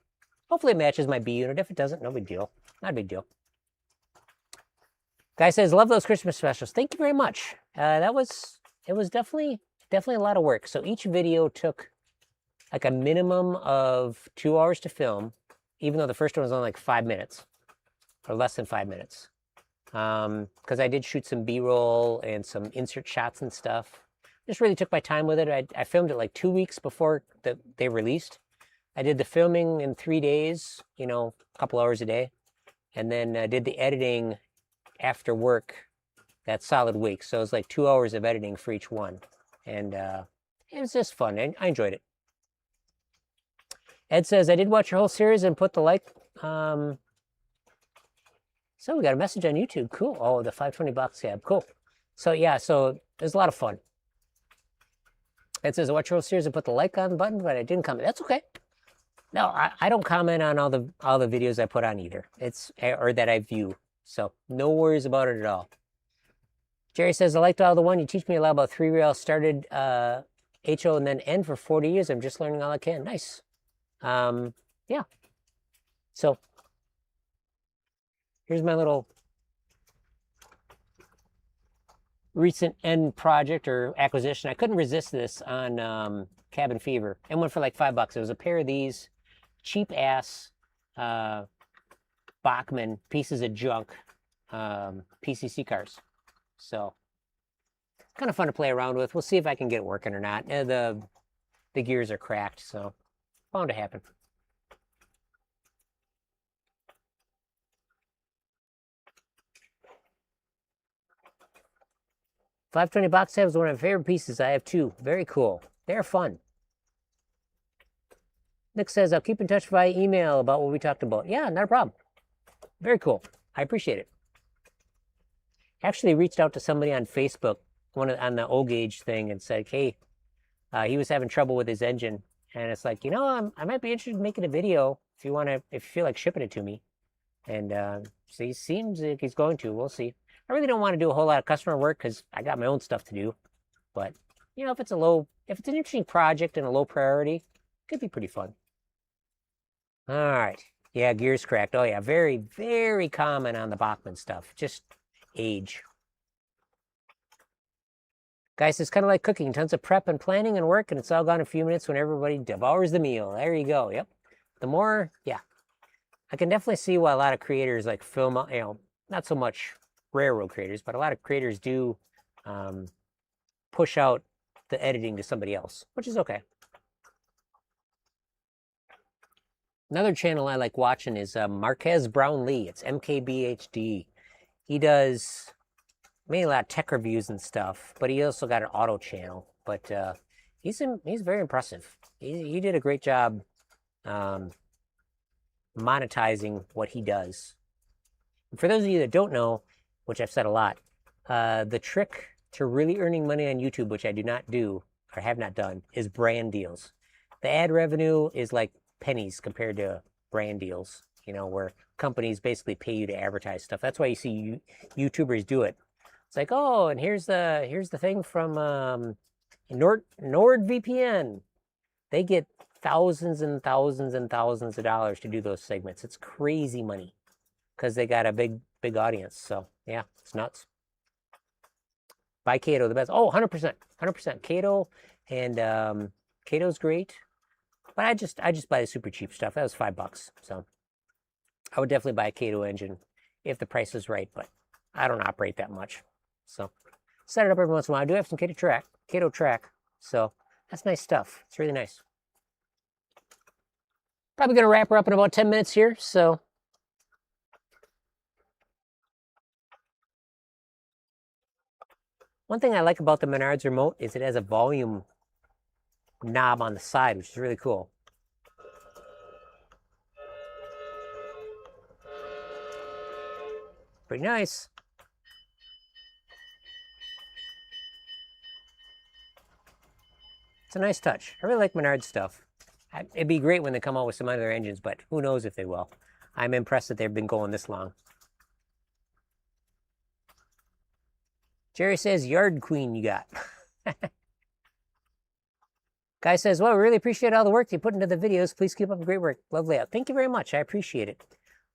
Hopefully it matches my B unit. If it doesn't, no big deal. Not a big deal. Guy says, love those Christmas specials. Thank you very much. It was definitely a lot of work. So each video took like a minimum of 2 hours to film, even though the first one was only like 5 minutes or less than 5 minutes. Because I did shoot some B-roll and some insert shots and stuff. Just really took my time with it. I filmed it like 2 weeks before they released. I did the filming in 3 days, a couple hours a day, and then did the editing after work that solid week. So it was like 2 hours of editing for each one. And it was just fun. I enjoyed it. Ed says, I did watch your whole series and put the like. So we got a message on YouTube. Cool. Oh, the 520 box cab. Cool. So yeah, so it was a lot of fun. Ed says, I watch your whole series and put the like on button, but I didn't comment. That's okay. No, I don't comment on all the videos I put on either. Or that I view. So no worries about it at all. Jerry says, I liked all the one. You teach me a lot about 3-rail. Started HO and then N for 40 years. I'm just learning all I can. Nice. Yeah. So here's my little recent N project or acquisition. I couldn't resist this on Cabin Fever. And went for like $5. It was a pair of these cheap-ass Bachmann pieces of junk PCC cars. So kind of fun to play around with. We'll see if I can get it working or not. The gears are cracked, so bound to happen. $520 box set was one of my favorite pieces. I have 2. Very cool. They're fun. Nick says, I'll keep in touch via email about what we talked about. Yeah, not a problem. Very cool. I appreciate it. Actually reached out to somebody on Facebook, on the O-Gauge thing, and said, hey, he was having trouble with his engine. And it's like, I might be interested in making a video if you feel like shipping it to me. And so he seems like he's going to. We'll see. I really don't want to do a whole lot of customer work because I got my own stuff to do. But, if it's an interesting project and a low priority, it could be pretty fun. All right. Yeah, gears cracked. Oh, yeah. Very, very common on the Bachmann stuff. Just age. Guys, it's kind of like cooking. Tons of prep and planning and work, and it's all gone in a few minutes when everybody devours the meal. There you go. Yep. The more, yeah. I can definitely see why a lot of creators like film, not so much railroad creators, but a lot of creators do push out the editing to somebody else, which is okay. Another channel I like watching is Marquez Brownlee. It's MKBHD. He does mainly a lot of tech reviews and stuff, but he also got an auto channel. But he's very impressive. He did a great job monetizing what he does. And for those of you that don't know, which I've said a lot, the trick to really earning money on YouTube, which I do not do or have not done, is brand deals. The ad revenue is like pennies compared to brand deals, where companies basically pay you to advertise stuff. That's why you see YouTubers do it. It's like, oh, and here's the thing from NordVPN. They get thousands and thousands and thousands of dollars to do those segments. It's crazy money because they got a big audience. So yeah, it's nuts. Buy Cato, the best. Oh, 100%. 100%. Cato and Kato's great, but I just buy the super cheap stuff. That was $5, so I would definitely buy a Kato engine if the price is right, but I don't operate that much, so set it up every once in a while. I do have some Kato track, so that's nice stuff. It's really nice. Probably gonna wrap her up in about 10 minutes here, so. One thing I like about the Menards remote is it has a volume knob on the side, which is really cool. Pretty nice. It's a nice touch. I really like Menards stuff. It'd be great when they come out with some other engines, but who knows if they will. I'm impressed that they've been going this long. Jerry says, Yard Queen you got. Guy says, well, we really appreciate all the work you put into the videos. Please keep up the great work. Lovely out. Thank you very much. I appreciate it.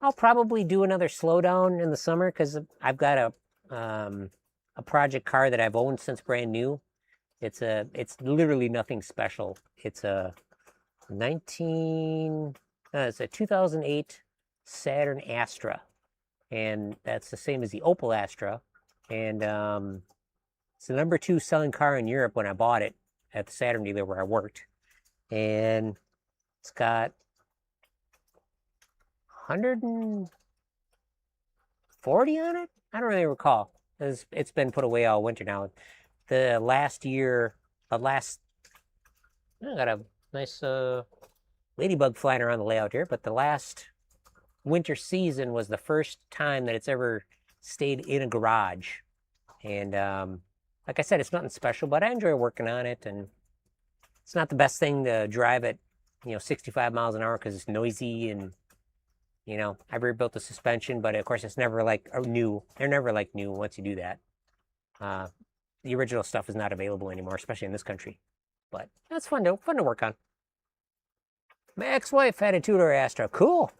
I'll probably do another slowdown in the summer because I've got a project car that I've owned since brand new. It's literally nothing special. It's a it's a 2008 Saturn Astra, and that's the same as the Opel Astra, and it's the #2 selling car in Europe when I bought it at the Saturn dealer where I worked, and it's got 140 on it. I don't really recall. It's been put away all winter now. The last year, I got a nice ladybug flying around the layout here, but the last winter season was the first time that it's ever stayed in a garage. And like I said, it's nothing special, but I enjoy working on it, and it's not the best thing to drive at 65 miles an hour because it's noisy, and I rebuilt the suspension, but of course it's never like new. They're never like new once you do that. The original stuff is not available anymore, especially in this country. But that's fun to work on. My ex-wife had a two-door Astra. Cool.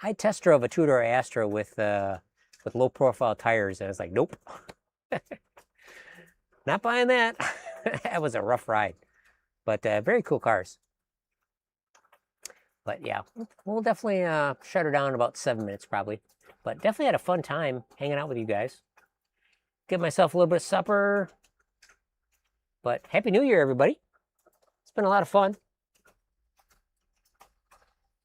I test drove a two-door Astra with low-profile tires, and I was like, nope. Not buying that. That was a rough ride. But very cool cars. But yeah, we'll definitely shut her down in about 7 minutes probably. But definitely had a fun time hanging out with you guys. Give myself a little bit of supper. But Happy New Year, everybody. It's been a lot of fun.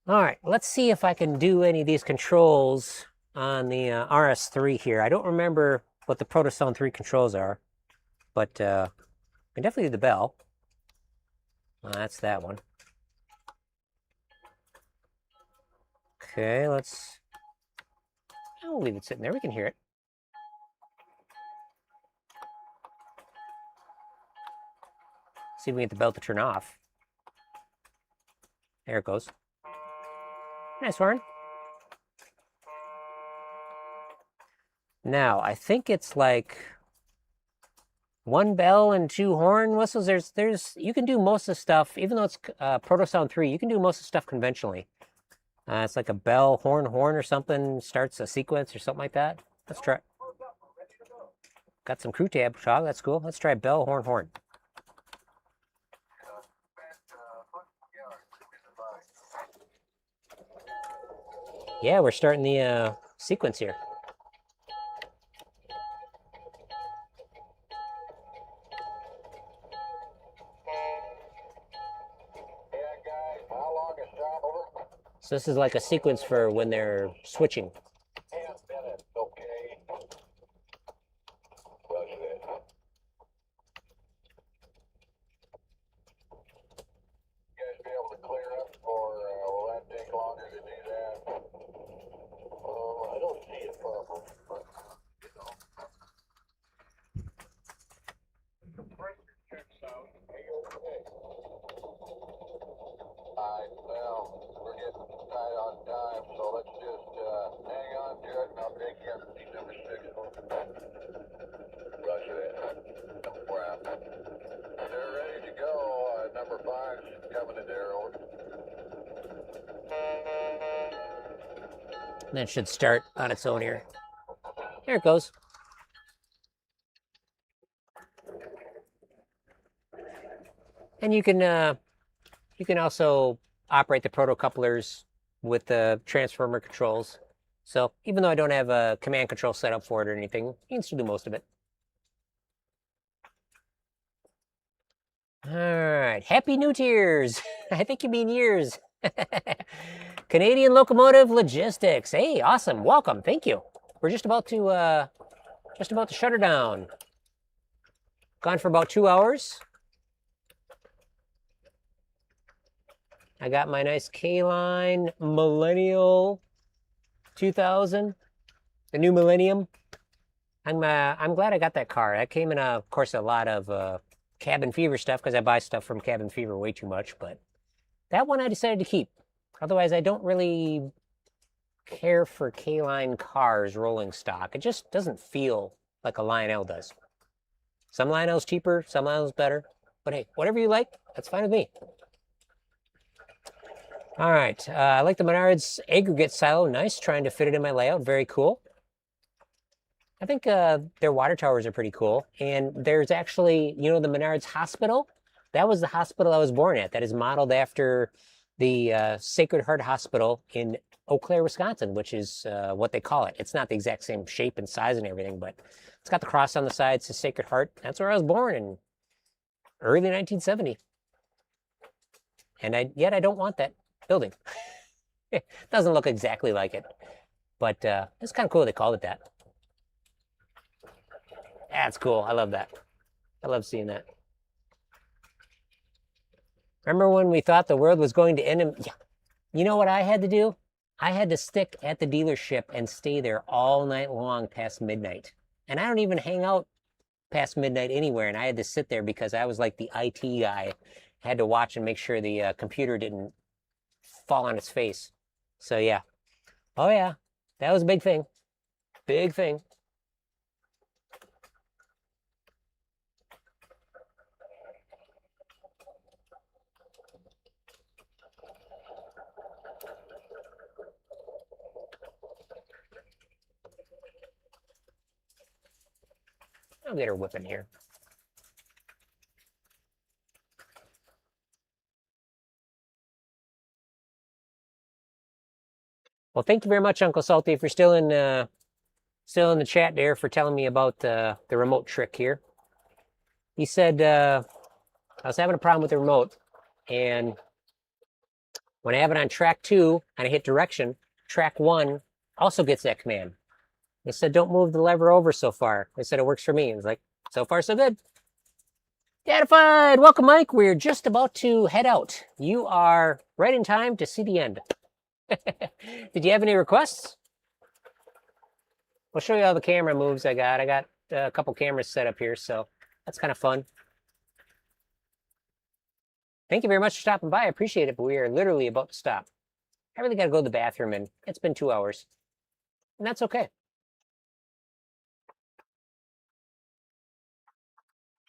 All right, let's see if I can do any of these controls on the RS3 here. I don't remember what the Protosound 3 controls are, but I can definitely do the bell. That's that one. Okay, I'll leave it sitting there. We can hear it. See if we can get the bell to turn off. There it goes. Nice horn. Now, I think it's like 1 bell and 2 horn whistles. You can do most of the stuff, even though it's Protosound 3, you can do most of the stuff conventionally. It's like a bell, horn or something, starts a sequence or something like that. Let's try. Got some crew tab talk, that's cool. Let's try bell, horn. Yeah, we're starting the sequence here. So this is like a sequence for when they're switching. And then it should start on its own here. Here it goes. And you can also operate the proto couplers with the transformer controls. So even though I don't have a command control set up for it or anything, you can still do most of it. All right, Happy New Year's. I think you mean years. Canadian Locomotive Logistics. Hey, awesome. Welcome. Thank you. We're just about to shut her down. Gone for about 2 hours. I got my nice K-Line Millennial 2000, the new Millennium. I'm glad I got that car. That came in, of course, a lot of Cabin Fever stuff because I buy stuff from Cabin Fever way too much. But that one I decided to keep. Otherwise, I don't really care for K-Line cars rolling stock. It just doesn't feel like a Lionel does. Some Lionel's cheaper, some Lionel's better. But hey, whatever you like, that's fine with me. All right, I like the Menards aggregate silo. Nice, trying to fit it in my layout. Very cool. I think their water towers are pretty cool. And there's actually, you know, the Menards Hospital? That was the hospital I was born at. That is modeled after the Sacred Heart Hospital in Eau Claire, Wisconsin, which is what they call it. It's not the exact same shape and size and everything, but it's got the cross on the side. It's a Sacred Heart. That's where I was born in early 1970. And yet I don't want that building. It doesn't look exactly like it, but it's kind of cool they called it that. That's cool. I love that. I love seeing that. Remember when we thought the world was going to end? Yeah. You know what I had to do? I had to stick at the dealership and stay there all night long past midnight. And I don't even hang out past midnight anywhere. And I had to sit there because I was like the IT guy. I had to watch and make sure the computer didn't fall on its face. So yeah. Oh yeah. That was a big thing. Big thing. I'll get her whipping here. Well, thank you very much, Uncle Salty, if you're still in the chat there, for telling me about the remote trick here. He said I was having a problem with the remote, and when I have it on track 2 and I hit direction, track 1 also gets that command. He said, don't move the lever over so far. I said, it works for me. It's like, so far, so good. Datified! Welcome, Mike. We're just about to head out. You are right in time to see the end. Did you have any requests? I'll show you all the camera moves I got. I got a couple cameras set up here, so that's kind of fun. Thank you very much for stopping by. I appreciate it, but we are literally about to stop. I really got to go to the bathroom, and it's been 2 hours. And that's okay.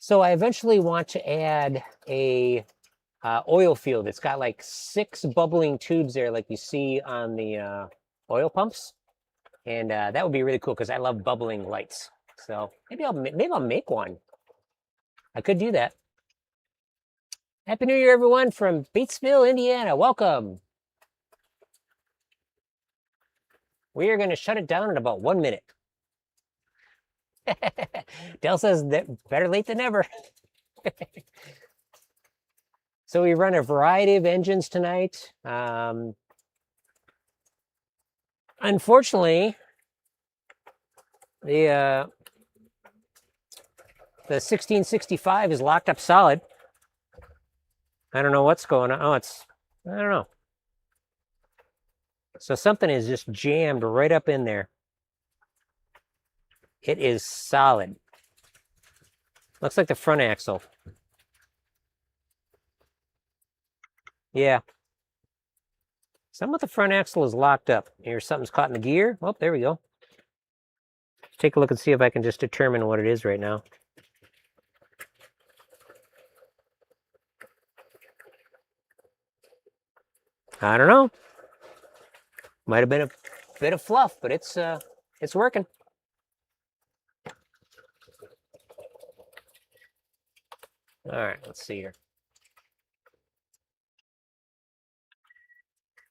So I eventually want to add a oil field. It's got like 6 bubbling tubes there like you see on the oil pumps. And that would be really cool because I love bubbling lights. So maybe I'll make one. I could do that. Happy New Year, everyone, from Batesville, Indiana. Welcome. We are going to shut it down in about 1 minute. Dell says that better late than never. So we run a variety of engines tonight. Unfortunately, the 1665 is locked up solid. I don't know what's going on. Oh, I don't know. So something is just jammed right up in there. It is solid. Looks like the front axle. Yeah. Some of the front axle is locked up. Here, something's caught in the gear. Oh, there we go. Let's take a look and see if I can just determine what it is right now. I don't know. Might have been a bit of fluff, but it's working. All right, let's see here.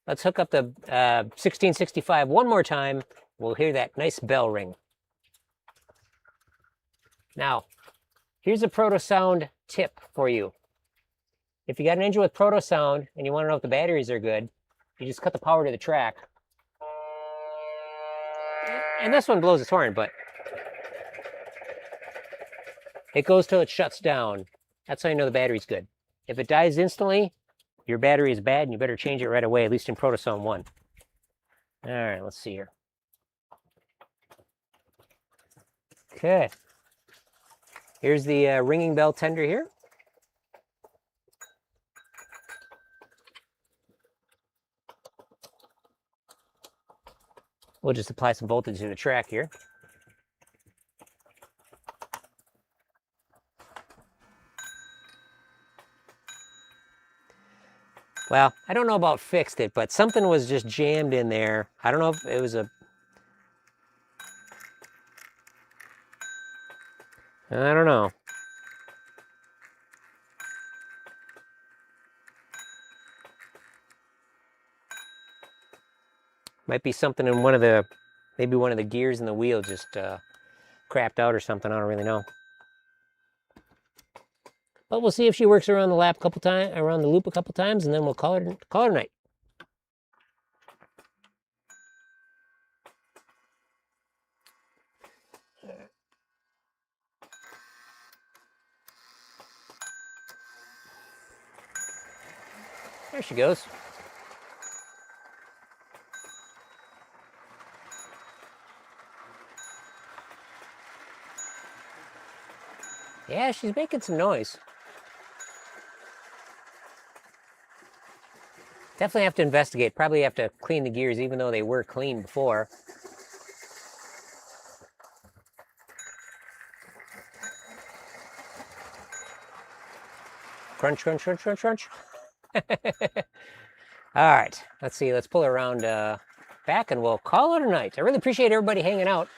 Let's hook up the 1665 one more time. We'll hear that nice bell ring. Now, here's a proto sound tip for you. If you got an engine with proto sound and you want to know if the batteries are good, you just cut the power to the track. And this one blows its horn, but it goes till it shuts down. That's how you know the battery's good. If it dies instantly, your battery is bad and you better change it right away, at least in proto sound 1. All right, let's see here. Okay. Here's the ringing bell tender here. We'll just apply some voltage to the track here. Well, I don't know about fixed it, but something was just jammed in there. I don't know if it was a... I don't know. Might be something in one of the... Maybe one of the gears in the wheel just crapped out or something. I don't really know. But we'll see if she works around the loop a couple times, and then we'll call it a night. There she goes. Yeah, she's making some noise. Definitely have to investigate. Probably have to clean the gears, even though they were clean before. Crunch, crunch, crunch, crunch, crunch. All right, let's see. Let's pull it around back and we'll call it a night. I really appreciate everybody hanging out,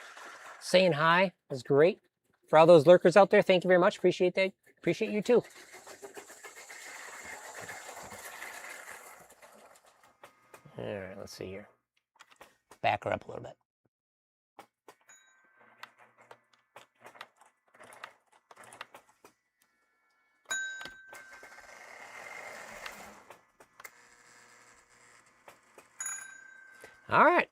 saying hi. It was great. For all those lurkers out there, thank you very much. Appreciate that. Appreciate you too. All right, let's see here. Back her up a little bit. All right.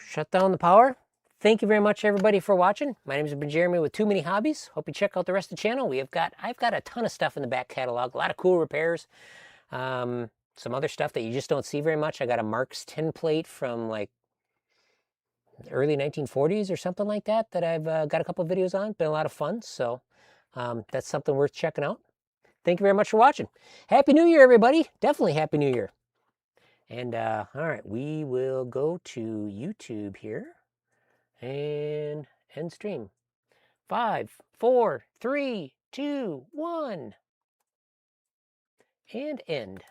Shut down the power. Thank you very much, everybody, for watching. My name has been Jeremy with Too Many Hobbies. Hope you check out the rest of the channel. I've got a ton of stuff in the back catalog. A lot of cool repairs. Some other stuff that you just don't see very much. I got a Mark's tin plate from like the early 1940s or something like that I've got a couple of videos on. Been a lot of fun. So that's something worth checking out. Thank you very much for watching. Happy New Year, everybody. Definitely Happy New Year. And all right, we will go to YouTube here and end stream. 5, 4, 3, 2, 1, and end.